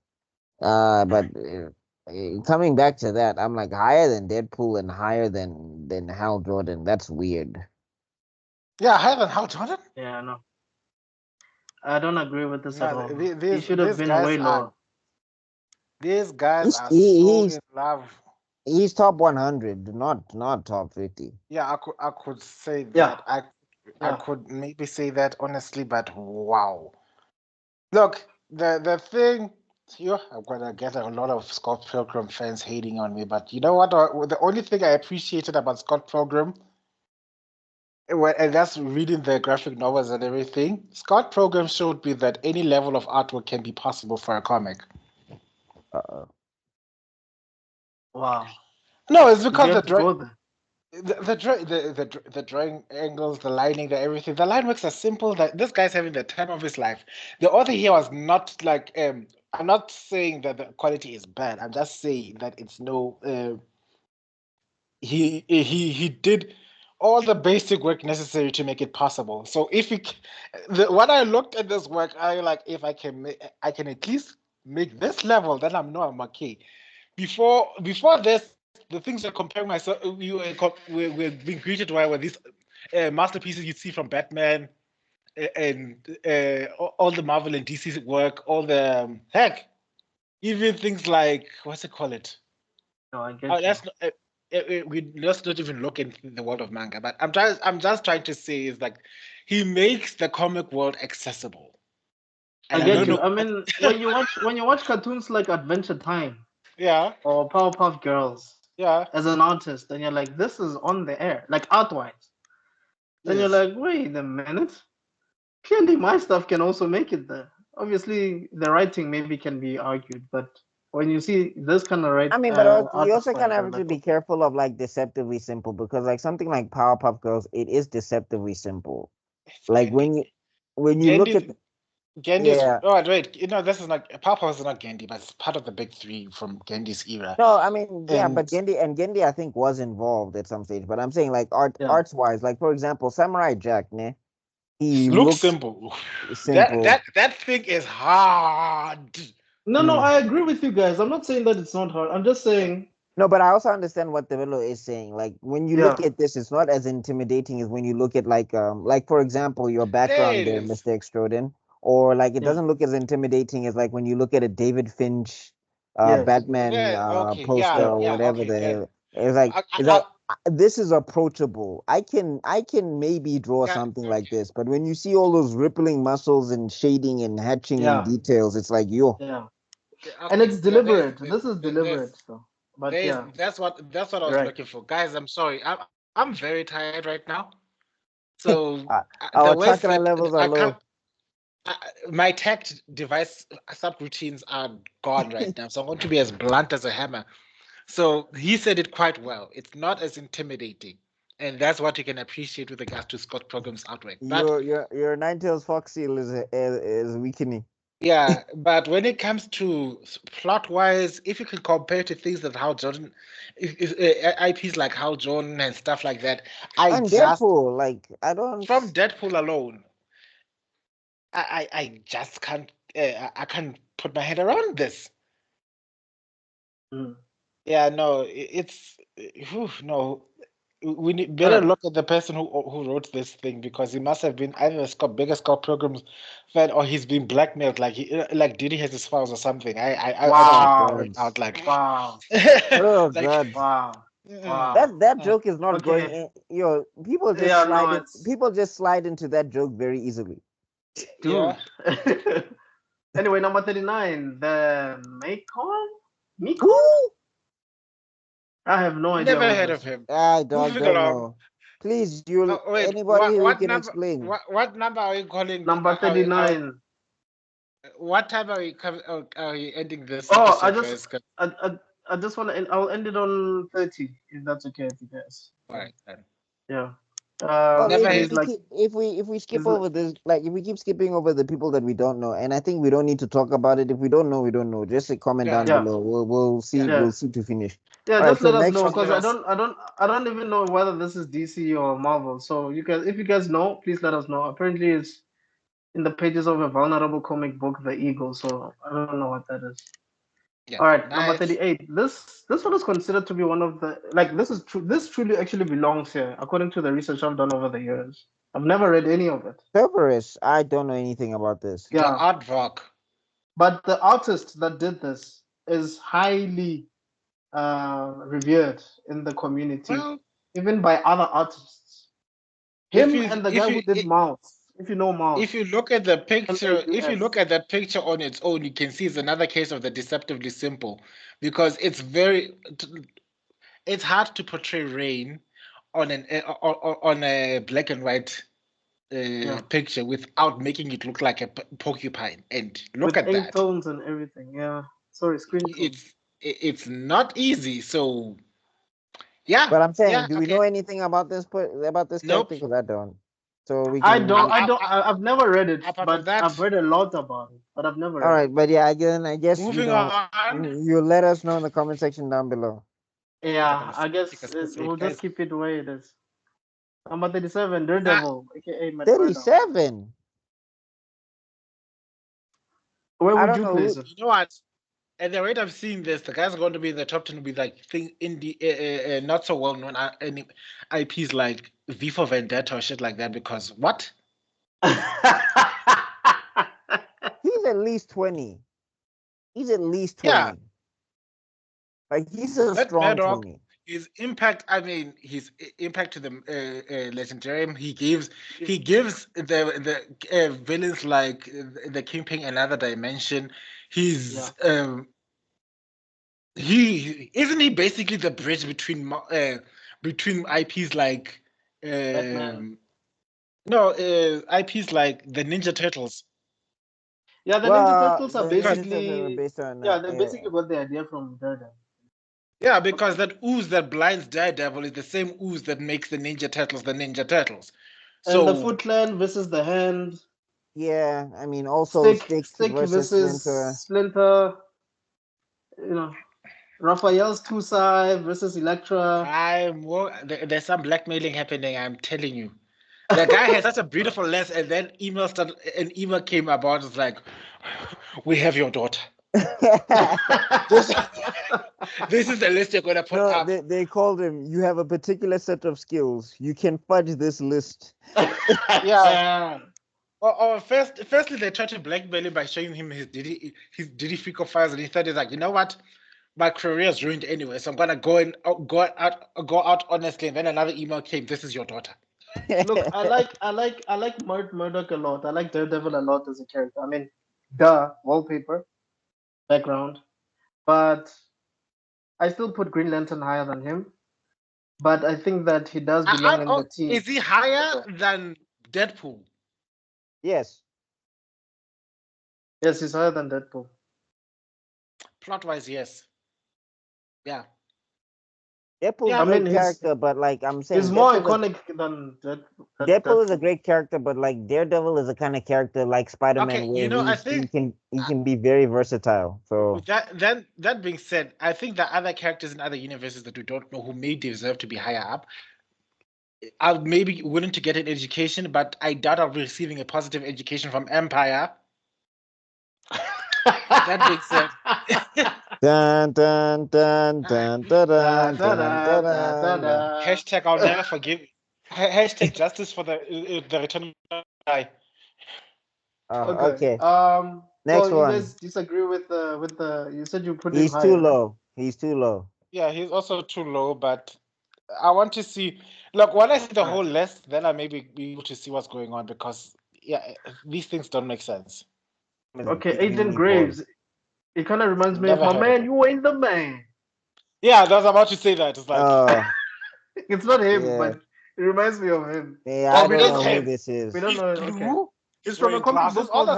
But coming back to that, I'm like higher than Deadpool and higher than Hal Jordan. That's weird. Yeah, higher than Hal Jordan? Yeah, no, I don't agree with this at No, all. He should have been way lower. These guys are so He's in love. he's top 100, not top 50. Yeah, I could say Yeah, that. I yeah. could maybe say that honestly, but wow. Look, the thing, I'm gonna get a lot of Scott Pilgrim fans hating on me, but you know what? The only thing I appreciated about Scott Pilgrim, and that's reading the graphic novels and everything, Scott Pilgrim showed me that any level of artwork can be possible for a comic. Uh-oh. Wow. No, it's You because have to go there. the drawing angles, the lining, the everything. The line works are simple. That this guy's having the time of his life. The author here was not like I'm not saying that the quality is bad. I'm just saying that it's no. He did all the basic work necessary to make it possible. So if when I looked at this work, I like if I can at least make this level, then I'm okay. Before this, the things we're comparing myself, we're being greeted with these masterpieces you see from Batman and all the Marvel and DC work, all the heck, even things like what's it call it? No, I get Oh, you. let's not even look into the world of manga. But I'm just trying to say is like he makes the comic world accessible. I And I get don't you. know. I mean, when you watch cartoons like Adventure Time Yeah, or Powerpuff Girls yeah, as an artist, and you're like, this is on the air, like art-wise. Then you're yes. like, wait a minute. Clearly, my stuff can also make it there. Obviously, the writing maybe can be argued, but when you see this kind of I mean, but you art also kind style, of you're have to like, be okay. careful of like deceptively simple, because like something like Powerpuff Girls, it is deceptively simple. It's Like Gendy. when you look Gendy's at Gendy's. yeah. Oh wait, this is not Papa is not Gendy, but it's part of the big three from Gendy's era. No, I mean, yeah, And but Gendy I think was involved at some stage. But I'm saying like Yeah. arts wise, like for example, Samurai Jack, ne? He looks looks simple. simple. That thing is hard. No, Mm. I agree with you guys. I'm not saying that it's not hard. I'm just saying No, but I also understand what Tebello is saying. Like when you look at this, it's not as intimidating as when you look at like for example, your background It there, is. Mr. Extrodin, or like it doesn't look as intimidating as like when you look at a David Finch Batman Yeah, okay, poster or whatever okay, the yeah. hell. It's like it's I, like this is approachable. I can maybe draw yeah, something like okay. this, but when you see all those rippling muscles and shading and hatching and details, it's like yo. Yeah. And Okay, it's yeah, deliberate. This is deliberate, so. But yeah, that's what I was right. looking for, guys. I'm sorry, I'm very tired right now. So the Our words chakra that levels are I can't, low. I, my tact device subroutines are gone right now. So I'm going to be as blunt as a hammer. So he said it quite well. It's not as intimidating, and that's what you can appreciate with regards to Scott Pilgrim's artwork. But Your Ninetales fox seal is weakening. yeah, but when it comes to plot wise, if you can compare to things that Hal Jordan, IPs like Hal Jordan and stuff like that, I And just Deadpool, like I don't. from Deadpool alone, I just can't I can't put my head around this. Mm. Yeah, no, it's no. We need better Alright. look at the person who wrote this thing because he must have been either a bigger Scott Pilgrim's fan or he's been blackmailed like Diddy has his files or something. I don't Oh Wow. figure it God. out like Wow. Oh like God. Wow. mm, Wow. That uh, joke is not going Okay. in. Yo, people just Yeah, no, slide it. it's People just slide into that joke very easily. yeah. dude. Anyway, number 39, the Macon? Who? Mekon? I have no idea Never who heard of this is. him. I don't Moving along. know. Please, you Wait, anybody who what can number? explain. What number are we calling? Number 39. What time are we ending this Oh, episode, guys? I just want to end. I'll end it on 30 if that's okay with you guys. All right, then. Yeah. Well, Never if And we he's heard. like, keep if we skip he's like, over this, like if we keep skipping over the people that we don't know, and I think we don't need to talk about it. If we don't know, we don't know. Just a comment Yeah, down yeah, below. We'll see. yeah. yeah, We'll see to finish. yeah. All right. Just So let us know next, because Forgive us. I don't even know whether this is DC or Marvel. So you guys, if you guys know, please let us know. Apparently, it's in the pages of a vulnerable comic book, The Eagle. So I don't know what that is. Yeah, All right, number nice. 38. This one is considered to be one of the like this is true. This truly actually belongs here, according to the research I've done over the years. I've never read any of it. Cerberus. I don't know anything about this. The Yeah, artwork. but the artist that did this is highly revered in the community, Well, even by other artists. if Him you and the if guy you who did Mouse, if you know if Mouse, you look at the picture, if you MAUS. look at that picture on its own, you can see it's another case of the deceptively simple, because it's hard to portray rain on on a black and white Yeah, picture without making it look like a porcupine. And look with at eight that. tones and everything. Yeah, sorry, screen tones. It's not easy. So yeah, But I'm saying, yeah, do we know okay. anything about about this Nope. character? Because I don't. So we I can. don't. I've never read it, Apart from but I've that, read a lot about it. But I've never All read it. right, but yeah, again, I guess moving on. you let us know in the comment section down below. Yeah, Gonna I take a guess space we'll break, just guys. keep it the way it is. Number 37, Nah, Daredevil, aka Matt Murdock. 37. Where I would don't you know place who. it? you know what? At the rate I'm seeing this, the guy's going to be in the top 10 with like thing in the not so well known IPs like V for Vendetta or shit like that. Because what? He's at least 20. He's at least Yeah, 20. Like he's a that strong Murdoch, 20. his impact. I mean, his impact to the Legendarium. He gives the villains like the Kingpin another dimension. Yeah, He's he isn't he basically the bridge between IPs like Batman. um no IPs like the Ninja Turtles, Yeah, the Ninja Well, Turtles are the because Ninja Turtles are basically, based on yeah, they basically got the idea from Daredevil. yeah, because that ooze that blinds Daredevil is the same ooze that makes the Ninja Turtles. And the So Foot Clan versus the Hand. yeah. I mean, also Stick, Stick Stick versus versus Splinter. Splinter. You know, Raphael's Tusai versus Elektra. there's some blackmailing happening. I'm telling you. The guy has such a beautiful list, and then an email came about. It's like, we have your daughter. This, this is the list you're gonna put No, up. they called him. You have a particular set of skills. You can fudge this list. Yeah. Or firstly, they tried to blackmail him by showing him his Diddy Freako files, and he thought he's like, you know what, my career is ruined anyway, so I'm gonna go out honestly. And then another email came. This is your daughter. Look, I like Murdoch a lot. I like Daredevil a lot as a character. I mean, wallpaper, background, but I still put Green Lantern higher than him. But I think that he does belong in the team. Is he higher than Deadpool? Yes. Yes, he's higher than Deadpool. Plot-wise, yes. Yeah. Deadpool's a great character, but like I'm saying, he's more iconic than Deadpool is a great character, but like Daredevil is a kind of character like Spider-Man, where I think he can be very versatile. So that being said, I think the other characters in other universes that we don't know who may deserve to be higher up, I may be willing to get an education, but I doubt I'll be receiving a positive education from Empire. That being said. Dun, dun, dun, dun, dun, dun, dun, dun. Hashtag I'll never forgive. Hashtag justice for the return guy. Okay. Next one. You guys disagree with the? You said you put him He's higher. too low. He's too low. Yeah, he's also too low, but I want to see. Look, when I see the whole list, then I may be able to see what's going on, because these things don't make sense. Okay, Agent Graves. It kind of reminds me of my man. You ain't the man. Yeah, I was about to say that. It's like it's not him, but it reminds me of him. Yeah, I don't know who this is. We don't know. Okay. It's from a comic book called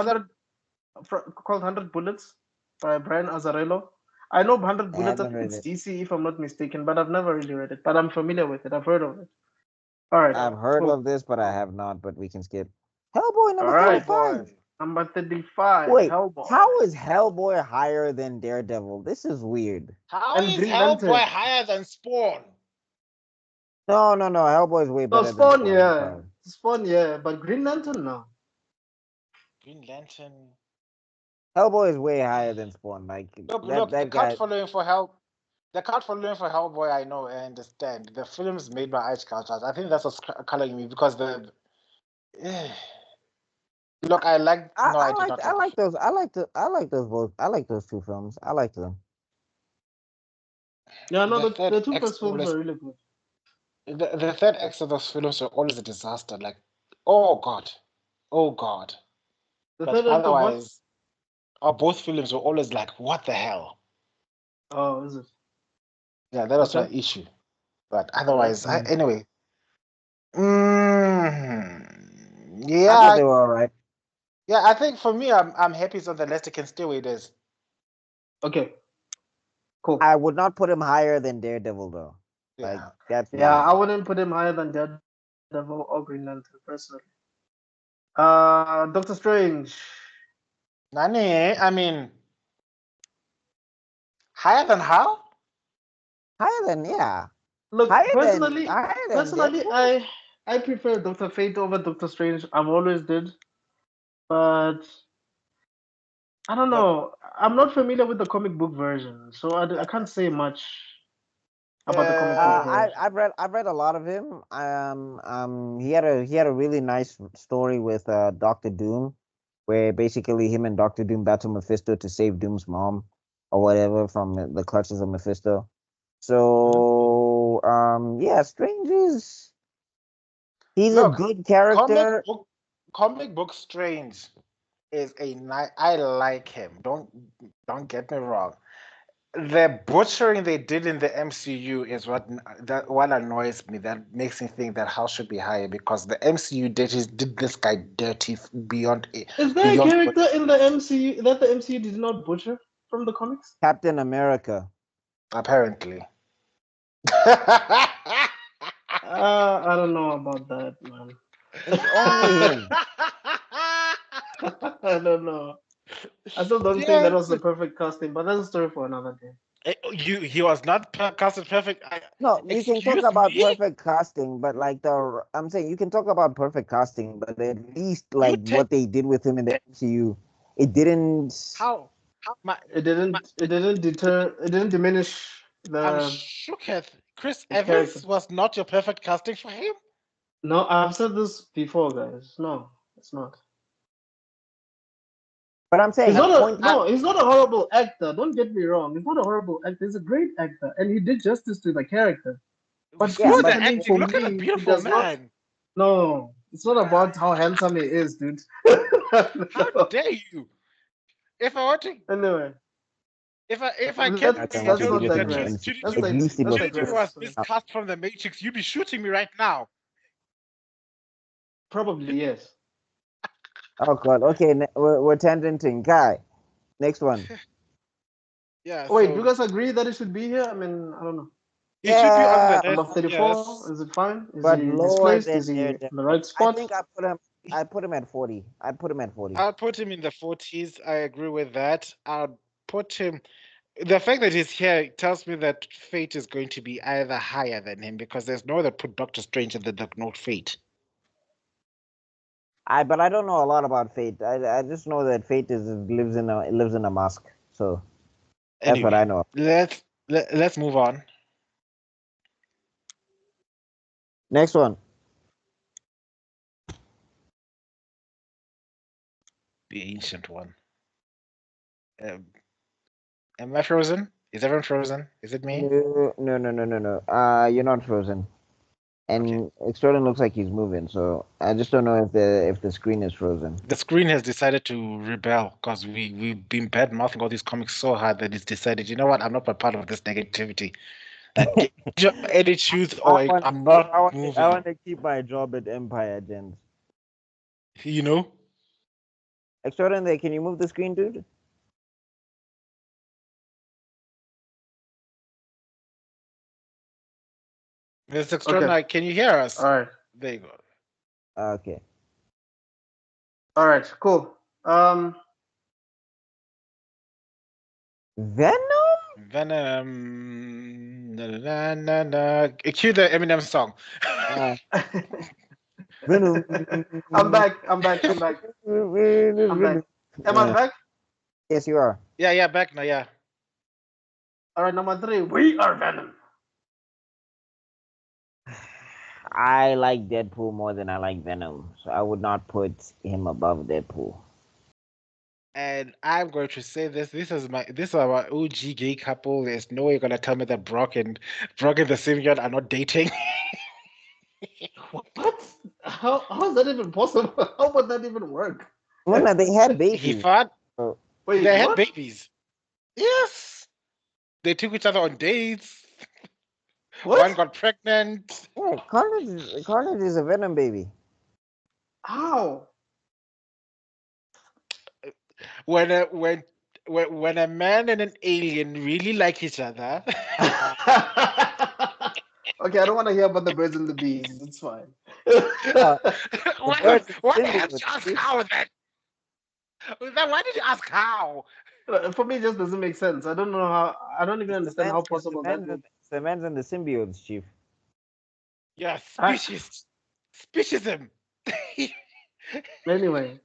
100 Bullets by Brian Azzarello. I know 100 Bullets. I think it's DC, if I'm not mistaken, but I've never really read it. But I'm familiar with it. I've heard of it. All right. I've heard of this, but I have not. But we can skip. Hellboy number 35. Number 35. Wait, Hellboy. How is Hellboy higher than Daredevil? This is weird. How is Hellboy higher than Spawn? No. Hellboy's way better. Spawn, than Spawn, Spawn, but Green Lantern, no. Green Lantern. Hellboy is way higher than Spawn. Like look, the card following for Hellboy, I know, I understand. The films made by Ice Cultures. I think that's what's coloring me, because the. Look, I like those. I like those both. I like those two films. I like them. Yeah, no, the two first films are really good. The third acts of those films are always a disaster. Like, oh god. The third act otherwise, both films were always like, what the hell? Oh, is it? Yeah, that was my issue. But otherwise, anyway. Yeah, I thought they were all right. Yeah, I think for me, I'm happy so the list can stay where it is. Okay. Cool. I would not put him higher than Daredevil though. Yeah. Like that's I wouldn't put him higher than Daredevil or Green Lantern personally. Doctor Strange. Nani, I mean, higher than how? Higher than Look, personally, I prefer Dr. Fate over Doctor Strange. I've always did. But I don't know. I'm not familiar with the comic book version, so I can't say much about the comic book version. I've read a lot of him. He had a really nice story with Doctor Doom, where basically him and Doctor Doom battle Mephisto to save Doom's mom or whatever from the clutches of Mephisto. So Strange is a good character. Comic book Strange is I like him. Don't get me wrong. The butchering they did in the MCU is what annoys me. That makes me think that House should be higher, because the MCU did this guy dirty beyond. Is there a character in the MCU that the MCU did not butcher from the comics? Captain America. Apparently. I don't know about that, man. It's only him. I don't know. I still don't think that was the perfect casting, but that's a story for another day. He was not casted perfect. No, you can talk about perfect casting, but I'm saying you can talk about perfect casting, but at least what they did with him in the MCU, it didn't. How It didn't deter. It didn't diminish I'm the shook at Chris his Evans character. was not your perfect casting for him. No, I've said this before, guys. No, it's not. But I'm saying He's not point. he's not a horrible actor. Don't get me wrong. He's not a horrible actor. He's a great actor, and he did justice to the character. But Screw the physically, acting. for Look at the me, he beautiful does not. man. No, it's not about how handsome he is, dude. How dare you? If I want to, Anyway, if I let's can Okay, I be want let's you to told not get that some digress. Let's exclusive. Judy was digress. miscast from the Matrix, you'd be shooting me right now. Probably yes. Oh God. Okay, we're tangenting. Guy, next one. Yeah. Oh, wait, So do you guys agree that it should be here? I mean, I don't know. he should be on the Yeah, list. Number 34, Yes. is it fine? Is but he lower misplaced? than Is he in Daredevil. the right I spot? think I put him at 40. I'd put him at 40. I'll put him in the 40s. I agree with that. I'll put him. The fact that he's here tells me that Fate is going to be either higher than him because there's no other put Doctor Strange in the note Fate. But I don't know a lot about Fate. I just know that Fate lives in a mask. So that's what Anyway, I know. let's move on. Next one. The ancient one. Am I frozen? Is everyone frozen? Is it me? No. You're not frozen. And Extrodin looks like he's moving, so I just don't know if the screen is frozen. The screen has decided to rebel because we've been bad mouthing all these comics so hard that it's decided, you know what, I'm not a part of this negativity. Like get your attitudes or I'm not moving. I want to keep my job at Empire, gents. You know? Extrodin, can you move the screen, dude? Mr. Extraordinary, can you hear us? All right. There you go. Okay. All right. Cool. Venom? Venom. Cue the Eminem song. Venom. I'm back. I'm back. I'm back. I'm back. Am I back? Yes, you are. Yeah, back now, yeah. All right, number 3. We are Venom. I like Deadpool more than I like Venom, so I would not put him above Deadpool. And I'm going to say this. This is our OG gay couple. There's no way you're gonna tell me that Brock and the Symbiote are not dating. What? How is that even possible? How would that even work? Well, no, they had babies. He thought Wait, they what? had babies. Yes. They took each other on dates. What? One got pregnant. Yeah, Carnage is a Venom baby. How? When a man and an alien really like each other. Okay, I don't want to hear about the birds and the bees. It's fine. Why did you ask how then? Why did you ask how? For me, it just doesn't make sense. I don't know how. I don't even understand how possible that is. The man's and the symbiotes, Chief. Yeah, speciesism. Anyway,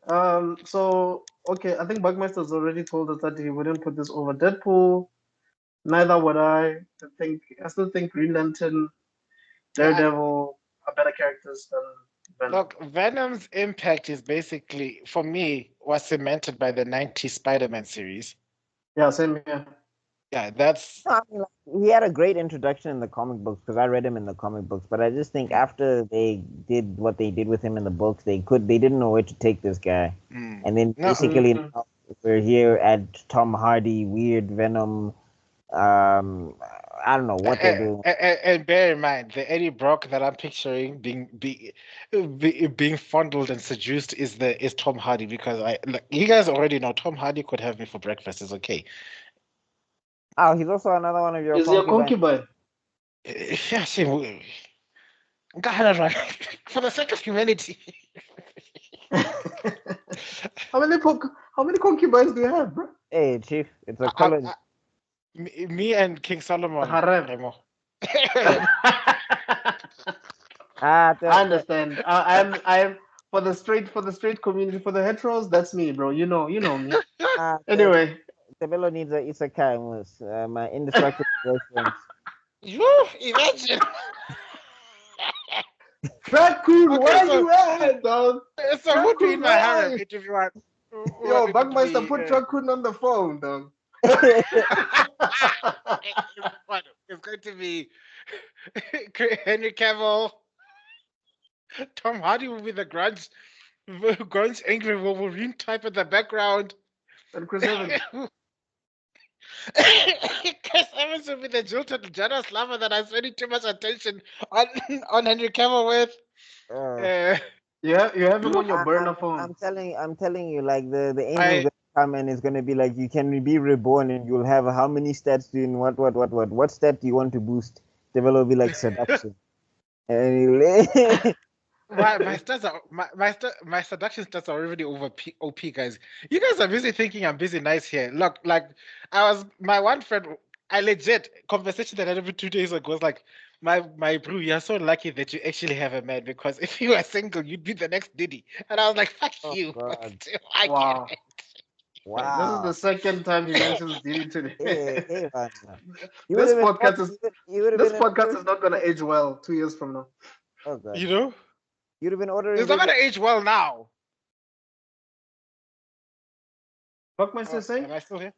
so okay, I think Buckmeister's already told us that he wouldn't put this over Deadpool. Neither would I. I still think Green Lantern, Daredevil are better characters than Venom. Look, Venom's impact is basically, for me, was cemented by the 90s Spider-Man series. Yeah, same here. Yeah, that's. No, I mean, he had a great introduction in the comic books because I read him in the comic books. But I just think after they did what they did with him in the books, they didn't know where to take this guy. And then basically now we're here at Tom Hardy, weird Venom. I don't know what they're doing. And bear in mind, the Eddie Brock that I'm picturing being fondled and seduced is Tom Hardy, because you guys already know Tom Hardy could have me for breakfast. It's okay. Oh, he's also another one of your. Is he a concubine? Yeah, for the sake of humanity. How many concubines do you have, bro? Hey, Chief, it's a college. Me and King Solomon. I understand. I'm for the straight community, for the heteros. That's me, bro. You know me. Anyway, Tebello needs a isekai, my indestructible girlfriends. You imagine. Raccoon, Okay, where so you at, dog? so who'd be in my Raccoon, harem where? if you want? Yo, It would Buckmeister, be, put Raccoon on the phone, dog. it's going to be Henry Cavill, Tom Hardy will be the grunge angry Wolverine type in the background. And Chris Evans. Chris Evans will be the jilted jealous lover that I'm spending too much attention on Henry Cavill with. uh, Yeah, you have him on your burner phone. I'm telling you, like the angel's I- gonna come and it's gonna be like you can be reborn and you'll have how many stats do you what stat do you want to boost? Tebello will be like seduction. And my stats are my seduction stats are already over OP, guys. You guys are busy thinking I'm busy nice here. Look, like my one friend, I legit conversation that I had 2 days ago was like, my bro, you're so lucky that you actually have a man, because if you were single, you'd be the next Diddy. And I was like, fuck Oh, you. But God. still, I Wow. get it. This is the second time he mentions Diddy today. Hey, man. This podcast this is not gonna age well 2 years from now. Oh God. You know? You'd have been ordering. It's not gonna age well now. Buckmeister saying? Am I still here?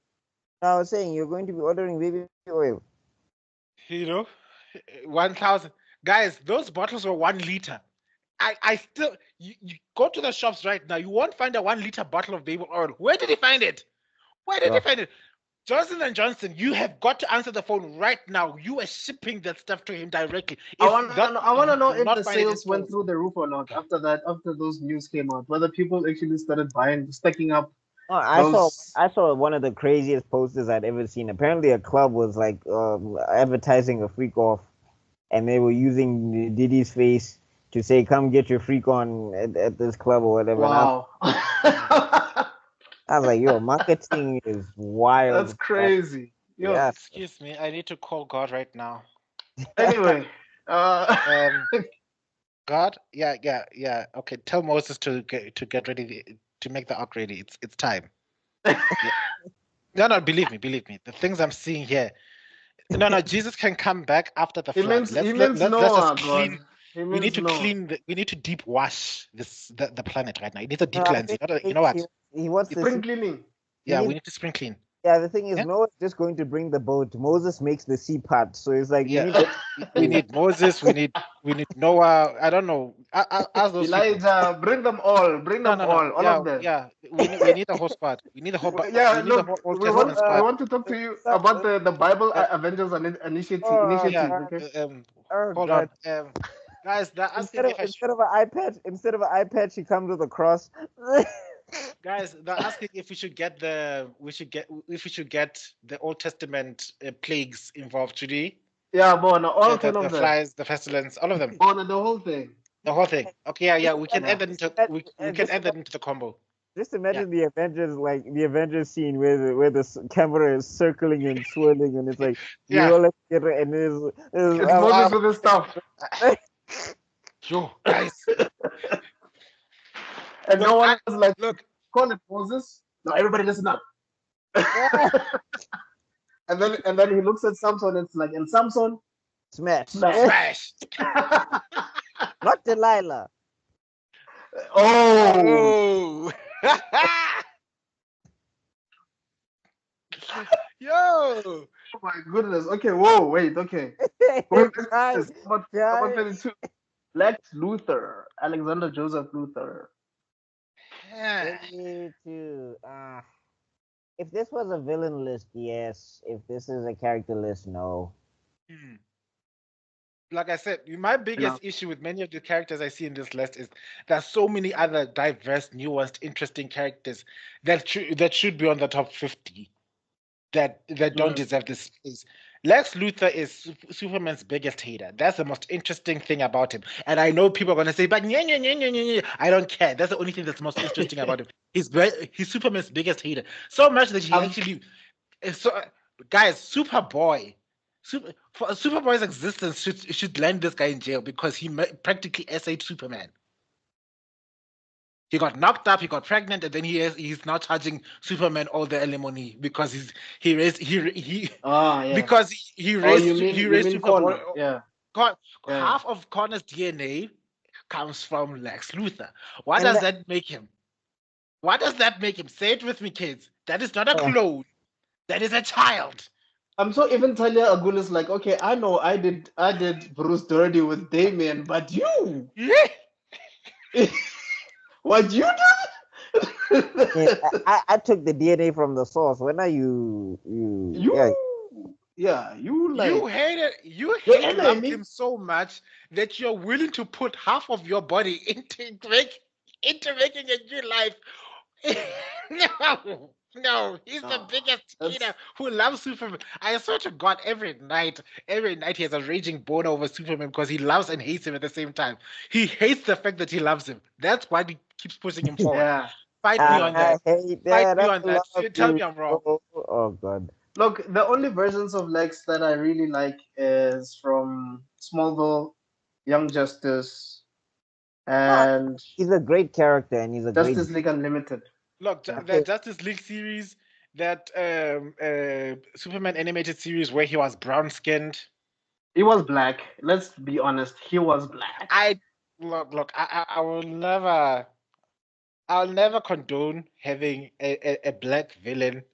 I was saying you're going to be ordering baby oil. You know, 1,000 guys. Those bottles were 1 liter. I still you go to the shops right now. You won't find a 1 liter bottle of baby oil. Where did he find it? Where did he find it? Johnson and Johnson, you have got to answer the phone right now. You are shipping that stuff to him directly. I want to know if the sales went through the roof or not after those news came out. Whether people actually started buying, stacking up. Oh, I saw one of the craziest posters I'd ever seen. Apparently, a club was like advertising a freak off, and they were using Diddy's face to say, "Come get your freak on at this club or whatever." Wow. I was like, "Yo, marketing is wild." That's crazy. Yo. Yeah. Excuse me, I need to call God right now. Anyway, God, yeah. Okay, tell Moses to get ready to make the ark ready. It's time. No, believe me. The things I'm seeing here. No, Jesus can come back after the flood. Let's just clean. We need to clean. We need to deep wash the planet right now. It needs a deep cleansing. You know what? He wants spring cleaning. Yeah, we need to spring clean. Yeah, the thing is, Noah's just going to bring the boat. Moses makes the sea part, so it's like we need Moses. We need Noah. I don't know. Ask those Elijah, people. Bring them all. Bring them all of them. Yeah, we need the whole squad. We need the whole. Yeah, look, we want to talk to you about the Bible Avengers Initiative. Okay. Hold on. Guys, instead of an iPad, she comes with a cross. Guys, they're asking if we should get the Old Testament plagues involved today. Yeah, Bona, all 10 of them. The flies, the pestilence, all of them. Bona, the whole thing. The whole thing. Okay, yeah. We can add that into the combo. Just imagine the Avengers scene where the camera is circling and swirling, and it's like all together, and it's Moses with the stuff. Yo, guys. And no one was like, look, call it Moses. No, everybody listen up. and then he looks at Samson, and it's like, and Samson, smash. Not Delilah. Oh. Yo. Oh my goodness. Okay. Whoa. Wait. Okay. Lexluthor. Alexander Joseph Luthor. If this was a villain list, yes. If this is a character list, no. Like I said, my biggest issue with many of the characters I see in this list is there's so many other diverse, nuanced, interesting characters that should be on the top 50 that don't deserve this space. Lex Luthor is Superman's biggest hater. That's the most interesting thing about him. And I know people are going to say, but I don't care. That's the only thing that's most interesting about him. He's Superman's biggest hater. So much that he actually... guys, Superboy's existence should land this guy in jail because he practically essayed Superman. He got knocked up, he got pregnant, and then he's now charging Superman all the alimony because he raised he yeah. because he Oh, raised you mean Superboy. Connor? Yeah. Half of Connor's DNA comes from Lex Luthor. What And does that make him? What does that make him? Say it with me, kids. That is not a clone. That is a child. I'm so even Talia Agul is like, okay, I know I did Bruce dirty with Damien, but you what you did? I took the DNA from the source. When are you you like you loved him so much that you're willing to put half of your body into making a new life. No, he's the biggest killer who loves Superman. I swear to God, every night he has a raging boner over Superman because he loves and hates him at the same time. He hates the fact that he loves him. That's why he keeps pushing him forward. Yeah. Fight me on that. Hate Fight that. me on that. Tell me I'm wrong. Oh God. Look, the only versions of Lex that I really like is from Smallville, Young Justice, and he's a great character, and he's a Justice great League Unlimited. Look, the Justice League series, that Superman animated series where he was brown skinned. He was black. Let's be honest. He was black. I will never. I'll never condone having a black villain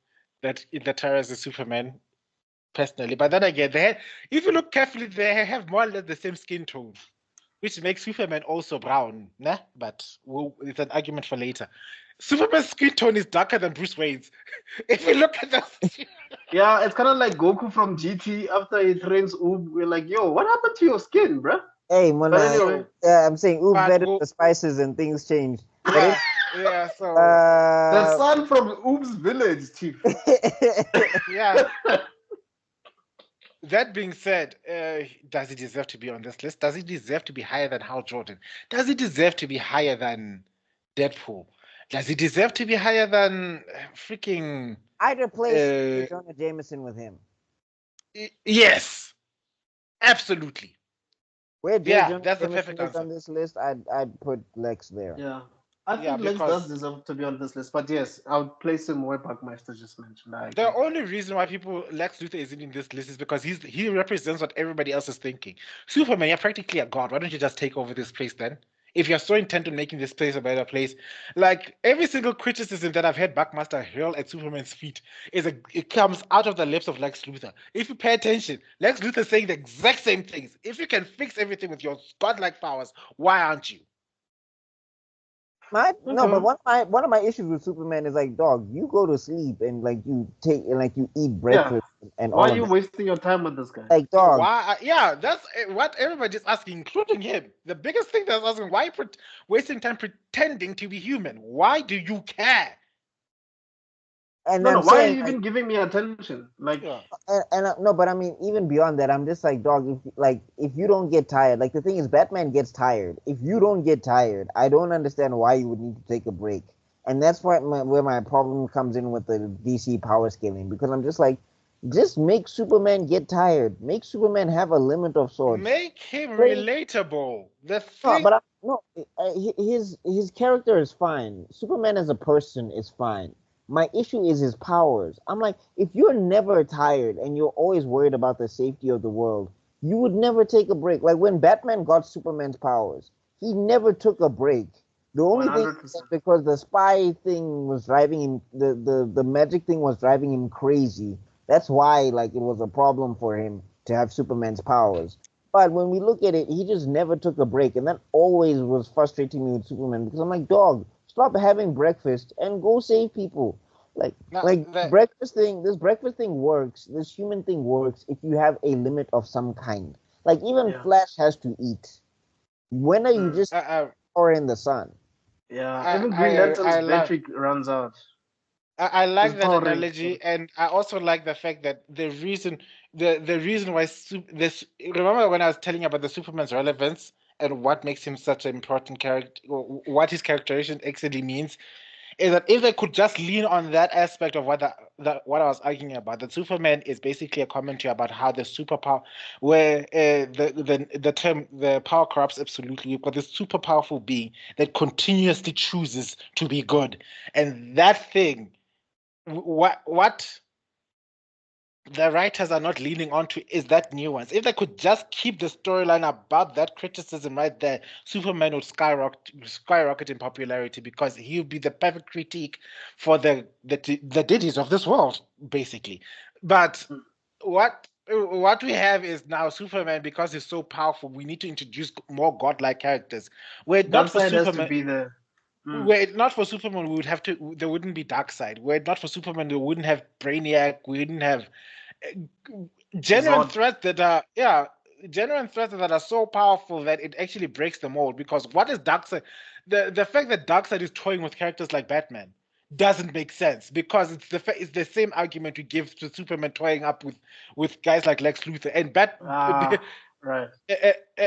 that terrorizes Superman personally. But then again, if you look carefully, they have more or less the same skin tone, which makes Superman also brown. Nah? But it's an argument for later. Superman's skin tone is darker than Bruce Wayne's. If you look at that. Yeah, it's kind of like Goku from GT after he trains Oob. We're like, yo, what happened to your skin, bruh? Hey, anyway, I'm saying Oob better the spices and things change. Yeah, so the son from Oob's village, chief. Yeah. That being said, does he deserve to be on this list? Does he deserve to be higher than Hal Jordan? Does he deserve to be higher than Deadpool? Does he deserve to be higher than freaking... I'd replace Jonah Jameson with him. Yes. Absolutely. Where Jonah that's the perfect answer. On this list, I'd put Lex there. Yeah. I think Lex does deserve to be on this list, but yes, I would place him where Buckmeister just mentioned. The only reason why Lex Luthor isn't in this list is because he represents what everybody else is thinking. Superman, you're practically a god. Why don't you just take over this place then? If you're so intent on making this place a better place, like every single criticism that I've heard Buckmaster hurl at Superman's feet it comes out of the lips of Lex Luthor. If you pay attention, Lex Luthor is saying the exact same things. If you can fix everything with your godlike powers, why aren't you? No, but one of my issues with Superman is like, dog, you go to sleep and like you eat breakfast and all. Why are you wasting your time with this guy? Like, dog. Why? Yeah, that's what everybody's asking, including him. The biggest thing that's asking, why wasting time pretending to be human? Why do you care? And no, why are you even giving me attention? Like, no, but I mean, even beyond that, I'm just like, dog. If you don't get tired, like the thing is, Batman gets tired. If you don't get tired, I don't understand why you would need to take a break. And that's where my problem comes in with the DC power scaling, because I'm just like, just make Superman get tired. Make Superman have a limit of sorts. Make him relatable. The thing. His character is fine. Superman as a person is fine. My issue is his powers. I'm like, if you're never tired and you're always worried about the safety of the world, you would never take a break. Like when Batman got Superman's powers, he never took a break. The only 100%. Thing is because the spy thing was driving him, the magic thing was driving him crazy. That's why like it was a problem for him to have Superman's powers. But when we look at it, he just never took a break. And that always was frustrating me with Superman, because I'm like, dog, stop having breakfast and go save people. Breakfast thing. This breakfast thing works. This human thing works if you have a limit of some kind. Like even Flash has to eat. When are you just or in the sun? Yeah, even Green Lantern's battery runs out. I like that analogy, and I also like the fact that the reason why remember when I was telling you about the Superman's relevance and what makes him such an important character, what his characterization actually means. is that if they could just lean on that aspect of what what I was arguing about, that Superman is basically a commentary about how the superpower, where the term the power corrupts absolutely. You've got this super powerful being that continuously chooses to be good, and that thing, what the writers are not leaning onto is that nuance. If they could just keep the storyline about that criticism right there, Superman would skyrocket in popularity because he would be the perfect critique for the deities of this world, basically. But what we have is now Superman, because he's so powerful, we need to introduce more godlike characters. Were it not for Darkseid has to Superman, be the. were it not for Superman, we would have to. There wouldn't be Darkseid. Were it not for Superman, we wouldn't have Brainiac. We wouldn't have genuine Zod. threats that are so powerful that it actually breaks the mold. Because what is Darkseid? The fact that Darkseid is toying with characters like Batman doesn't make sense, because it's the same argument we give to Superman toying up with guys like Lex Luthor and Right.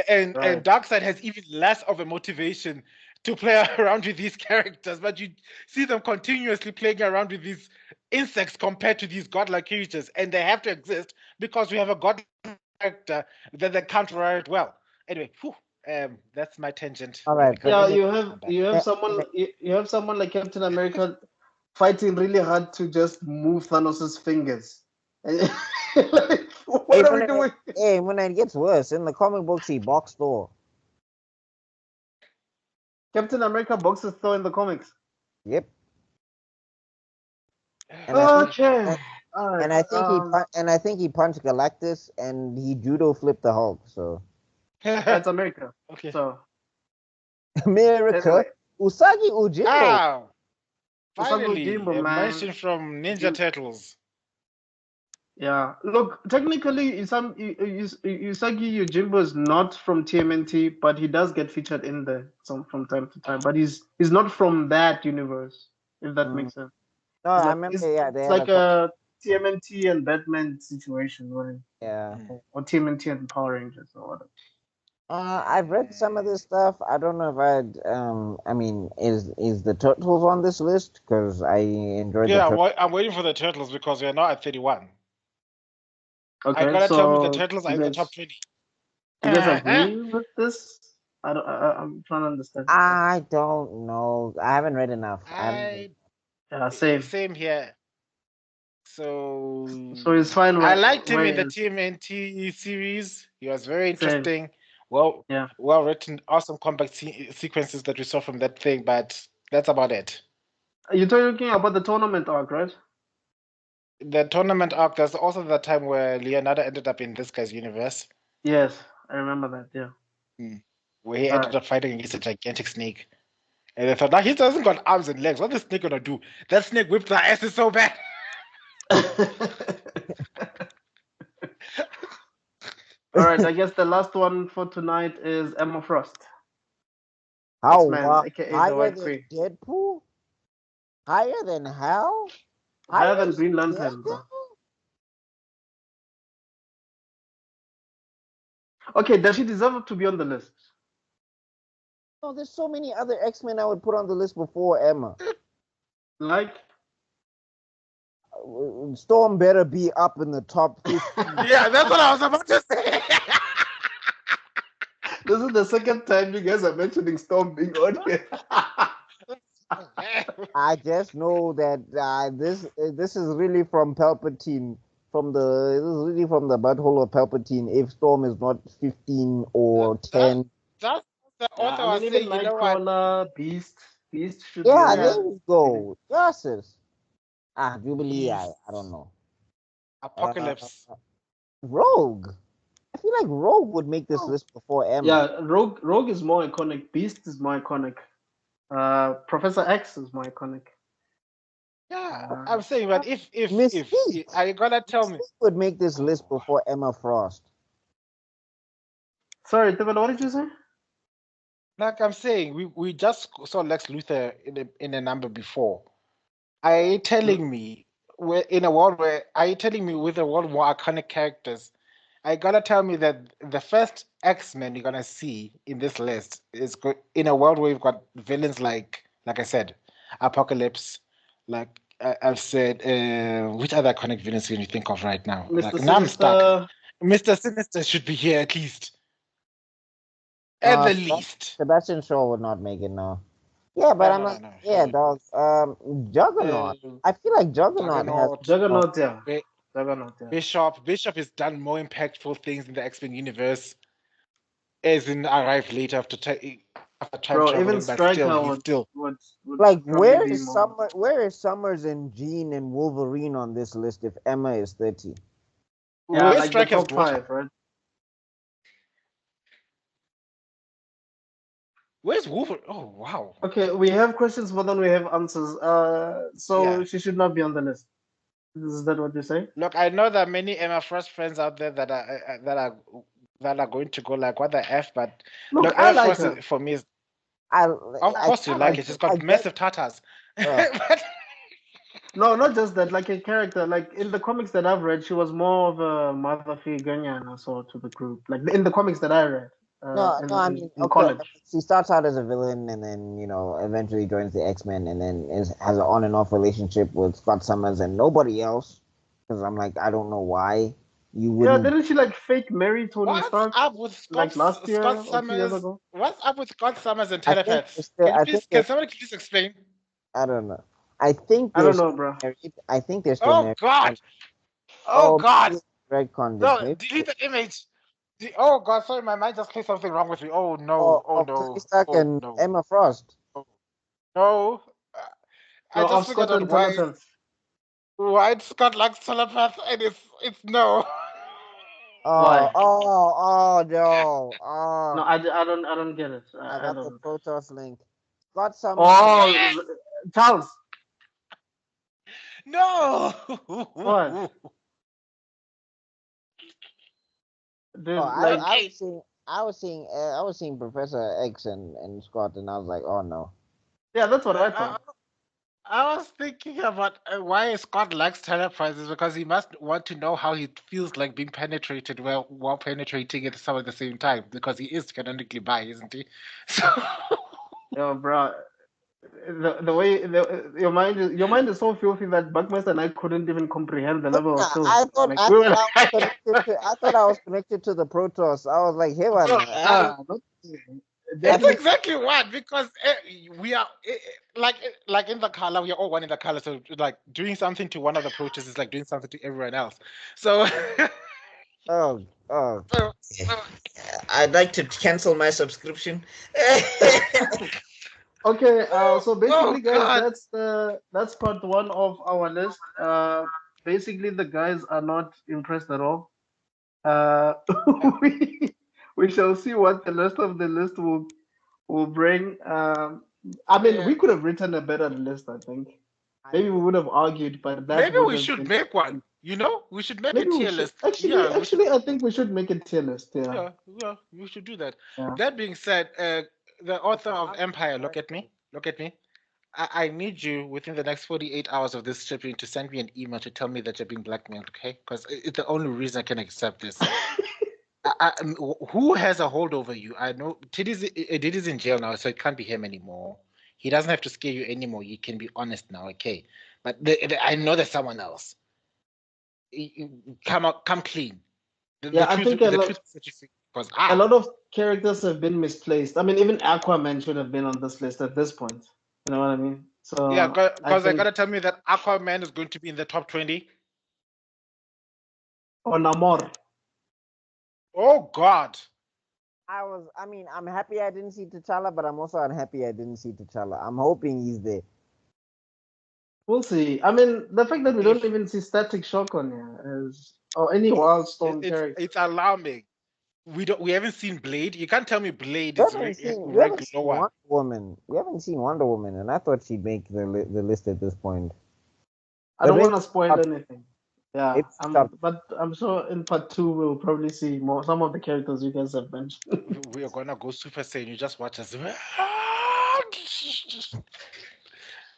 and Right. Darkseid has even less of a motivation to play around with these characters, but you see them continuously playing around with these insects compared to these godlike creatures, and they have to exist because we have a god character that they counter it well. Anyway, that's my tangent. All right, Yeah, but you have someone like Captain America fighting really hard to just move Thanos' fingers. Like, what are we doing? Hey, when it gets worse, in the comic books, he boxed Thor. Captain America boxes Thor in the comics. Yep. Okay. And I think he punched Galactus, and he judo flipped the Hulk. So That's America. Okay. So America, anyway. Usagi Ujimbo. Ah, Usagi finally, Ujimbo, a man. mention from Ninja Turtles. Yeah, look, technically, Usagi Yojimbo is not from TMNT, but he does get featured in there from time to time. But he's not from that universe, if that makes sense. No, I remember. Yeah, it's like a TMNT and Batman situation, right? Yeah. Or TMNT and Power Rangers or whatever. I've read some of this stuff. I don't know if I'd. I mean, is the Turtles on this list? Because I enjoyed. Yeah, I'm waiting for the Turtles because we are now at 31. Okay, I gotta so tell me the Turtles are in the top 20. You guys agree with this? I'm trying to understand. I don't know. I haven't read enough. Same here. So it's fine. I liked him in the TMNT series. He was very interesting. Well written, awesome combat sequences that we saw from that thing, but that's about it. You're talking about the tournament arc, right? The tournament arc, there's also the time where Leonardo ended up in this guy's universe. Yes, I remember that, yeah. Where he ended up fighting against a gigantic snake. And they thought, now he doesn't got arms and legs. What's the snake gonna do? That snake whipped their asses so bad. All right, I guess the last one for tonight is emmafrost. How higher than Deadpool? Higher than Hal? Higher than Greenlantern, bro. Okay, does she deserve to be on the list? No, there's so many other X-Men I would put on the list before Emma. Like? Storm better be up in the top 50. Yeah, that's what I was about to say. This is the second time you guys are mentioning Storm being on here. I just know that this is really from Palpatine. This is really from the butthole of Palpatine. If Storm is not 15 or 10, that's the author was saying. You know what? Beast should. Yeah, there we go. Justice. Jubilee. I don't know. Apocalypse. Rogue. I feel like Rogue would make this list before Emma. Yeah, Rogue is more iconic. Beast is more iconic. Professor X is more iconic. Yeah, I'm saying, but if are you gonna tell me would make this list before emmafrost? Sorry, Tebello, what did you say? Like I'm saying, we just saw Lex Luthor in a number before. Are you telling me with a world more iconic characters? Are you gonna tell me that the first X-Men you're gonna see in this list is in a world where you've got villains like I said, Apocalypse. Like I've said, which other iconic villains can you think of right now? Mr. Like now I'm stuck. Sinister. Mr. Sinister should be here at least. At the least. Sebastian Shaw would not make it now. Yeah, but I'm like, No. yeah, dog. Juggernaut. I feel like Juggernaut has Juggernaut, yeah. Juggernaut, yeah. Bishop has done more impactful things in the X-Men universe, as in arrive later after time Bro, traveling, even but Striker still would like probably be more. Where is Summers and Jean and Wolverine on this list if Emma is 30? Yeah, Where's like the Striker's top daughter? 5, right? Where's Wolverine? Oh wow. Okay, we have questions, but then we have answers. So Yeah. she should not be on the list. Is that what you say? Look, I know there are many emmafrost friends out there that are going to go like, what the F, but Look, I like her. for me is, Of course you like it. She's got massive tatas. No, not just that. Like a character, like in the comics that I've read, she was more of a mother figure and also to the group. Like in the comics that I read. I mean, in okay, college. she starts out as a villain and then, eventually joins the X-Men and then has an on and off relationship with Scott Summers and nobody else. Because I'm like, I don't know why you wouldn't. Yeah, didn't she like fake marry Tony What's Stark up with like last year Scott or 2 years Summers? ago? What's up with Scott Summers and I think telepaths? Can somebody please explain? I don't know. I don't know, bro. Married. I think they're still married. God! Oh God! Redcon No, this. delete that image. Oh God! Sorry, my mind just played something wrong with me. Oh no! Oh no! Tony Stark Oh and no! Emmafrost. No! I just Scott figured out and telepath. why Scott likes telepath, and it's no. Why? Oh no! No, I don't get it. I I got the don't. Protoss link. Scott Summers. Oh, Charles. No! What? Dude, I was seeing Professor X and Scott, and I was like, oh no. Yeah, that's what I thought. I was thinking about why Scott likes telepaths is because he must want to know how he feels like being penetrated while penetrating at some at the same time because he is canonically bi, isn't he? So. Yo, bro, the way your mind is so filthy that Buckmeister and I couldn't even comprehend the level of filth. I thought I was connected to the Protoss. I was like, hey, that's exactly what, because we are like in the Khala, we are all one in the Khala. So like doing something to one of the approaches is like doing something to everyone else. So I'd like to cancel my subscription. Okay, so basically, guys, that's part 1 of our list. Basically, the guys are not impressed at all. We shall see what the rest of the list will bring. I mean, we could have written a better list. I think maybe we would have argued, but maybe we should make one. We should make a tier list. Actually, I think we should make a tier list. Yeah, we should do that. Yeah. That being said, the author of Empire, look at me. I need you within the next 48 hours of this shipping to send me an email to tell me that you're being blackmailed, okay? Because it's the only reason I can accept this. Who has a hold over you? I know Diddy's in jail now, so it can't be him anymore. He doesn't have to scare you anymore. You can be honest now, okay? But I know there's someone else. Come clean. I think a lot of characters have been misplaced. I mean, even Aquaman should have been on this list at this point. You know what I mean? So yeah, because they're gonna tell me that Aquaman is going to be in the top 20. Or Namor. Oh God. I'm happy I didn't see T'Challa, but I'm also unhappy I didn't see T'Challa. I'm hoping he's there. We'll see. I mean, the fact that we don't even see Static Shock on here or any Wildstorm character. It's alarming. We haven't seen Blade. You can't tell me Blade we is haven't seen Wonder Woman. We haven't seen Wonder Woman, and I thought she'd make the list at this point. I don't want to spoil anything. Yeah, but I'm sure in part 2 we'll probably see some of the characters you guys have mentioned. We are gonna go Super Saiyan. You just watch us.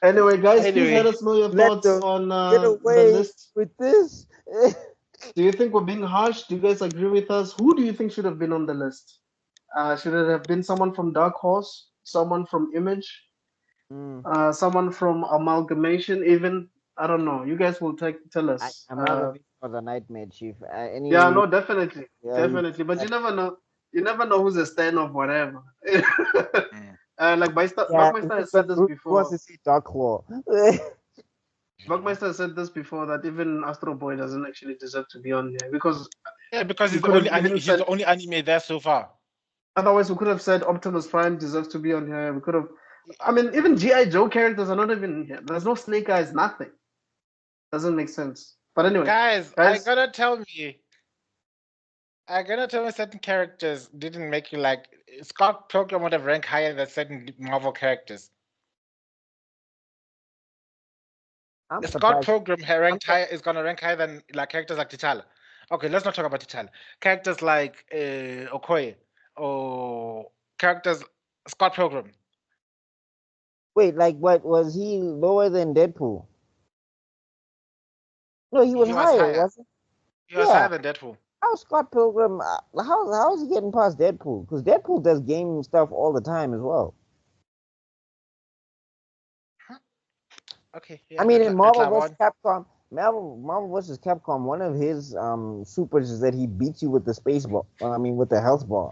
Anyway, guys, please let us know your thoughts on the list. With this. Do you think we're being harsh? Do you guys agree with us? Who do you think should have been on the list? Should it have been someone from Dark Horse? Someone from Image? Someone from Amalgamation, even. I don't know. You guys will tell us. Amalgamation was a nightmare, Chief. Yeah, no, definitely, Yeah, definitely. But you never know. You never know who's a stan of whatever. Like Buckmeister has said this who wants before. to see Dark Claw? Buckmeister has said this before that even Astro Boy doesn't actually deserve to be on here because because he's the only anime there so far. Otherwise, we could have said Optimus Prime deserves to be on here. We could have. I mean, even GI Joe characters are not even here. There's no Snake Eyes, nothing. Doesn't make sense. But anyway, guys, I gotta tell me certain characters didn't make you like Scott Pilgrim would have ranked higher than certain Marvel characters. Scott Pilgrim is gonna rank higher than like characters like T'Challa. Okay, let's not talk about T'Challa. Characters like Okoye or characters Scott Pilgrim. Wait, like what? Was he lower than Deadpool? No, he was higher, wasn't he? He was higher than Deadpool. How Scott Pilgrim? How is he getting past Deadpool? Because Deadpool does game stuff all the time as well. Okay. Yeah, I mean, in Marvel vs. Capcom, Marvel vs. Capcom, one of his supers is that he beats you with the space ball. I mean, with the health bar.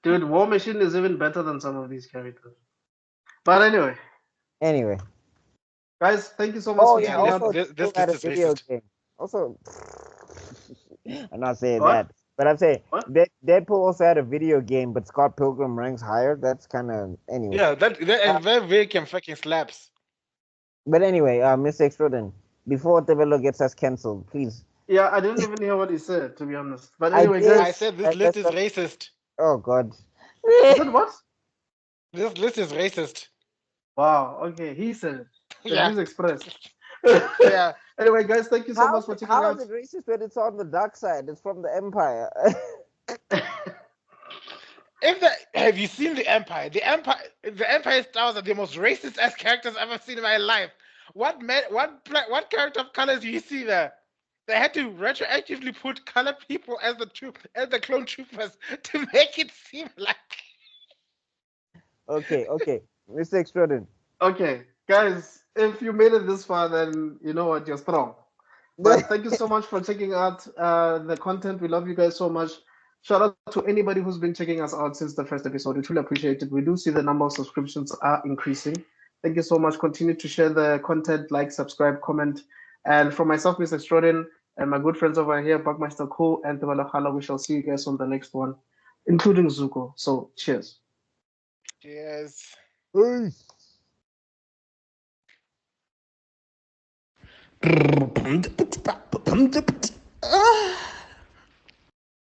Dude, War Machine is even better than some of these characters. But anyway. Guys, thank you so much for checking out. This is video game. Also, I'm not saying that, but I'm saying Deadpool also had a video game, but Scott Pilgrim ranks higher. That's kind of anyway. Yeah, that video game fucking slaps. But anyway, Mr. Extrodin, before Tebello gets us cancelled, please. Yeah, I didn't even hear what he said, to be honest. But anyway, guys, I said this list is racist. Oh God. You said what? This list is racist. Wow. Okay, he said. Yeah. He's expressed. Yeah. Anyway, guys, thank you so much for checking out. How is it racist when it's on the dark side? It's from the Empire. Have you seen the Empire? The Empire stars are the most racist ass characters I've ever seen in my life. What character of colors do you see there? They had to retroactively put colored people as the clone troopers to make it seem like. Okay, Mr. Extrodin. Okay, guys, if you made it this far, then you know what, you're strong. But thank you so much for checking out the content. We love you guys so much. Shout out to anybody who's been checking us out since the first episode. We truly appreciate it. We do see the number of subscriptions are increasing. Thank you so much. Continue to share the content, like, subscribe, comment. And from myself, Mr. Extrodin, and my good friends over here, Buckmeister Cul and Tebello Khala, we shall see you guys on the next one, including Zuko. So, cheers. Cheers. Peace.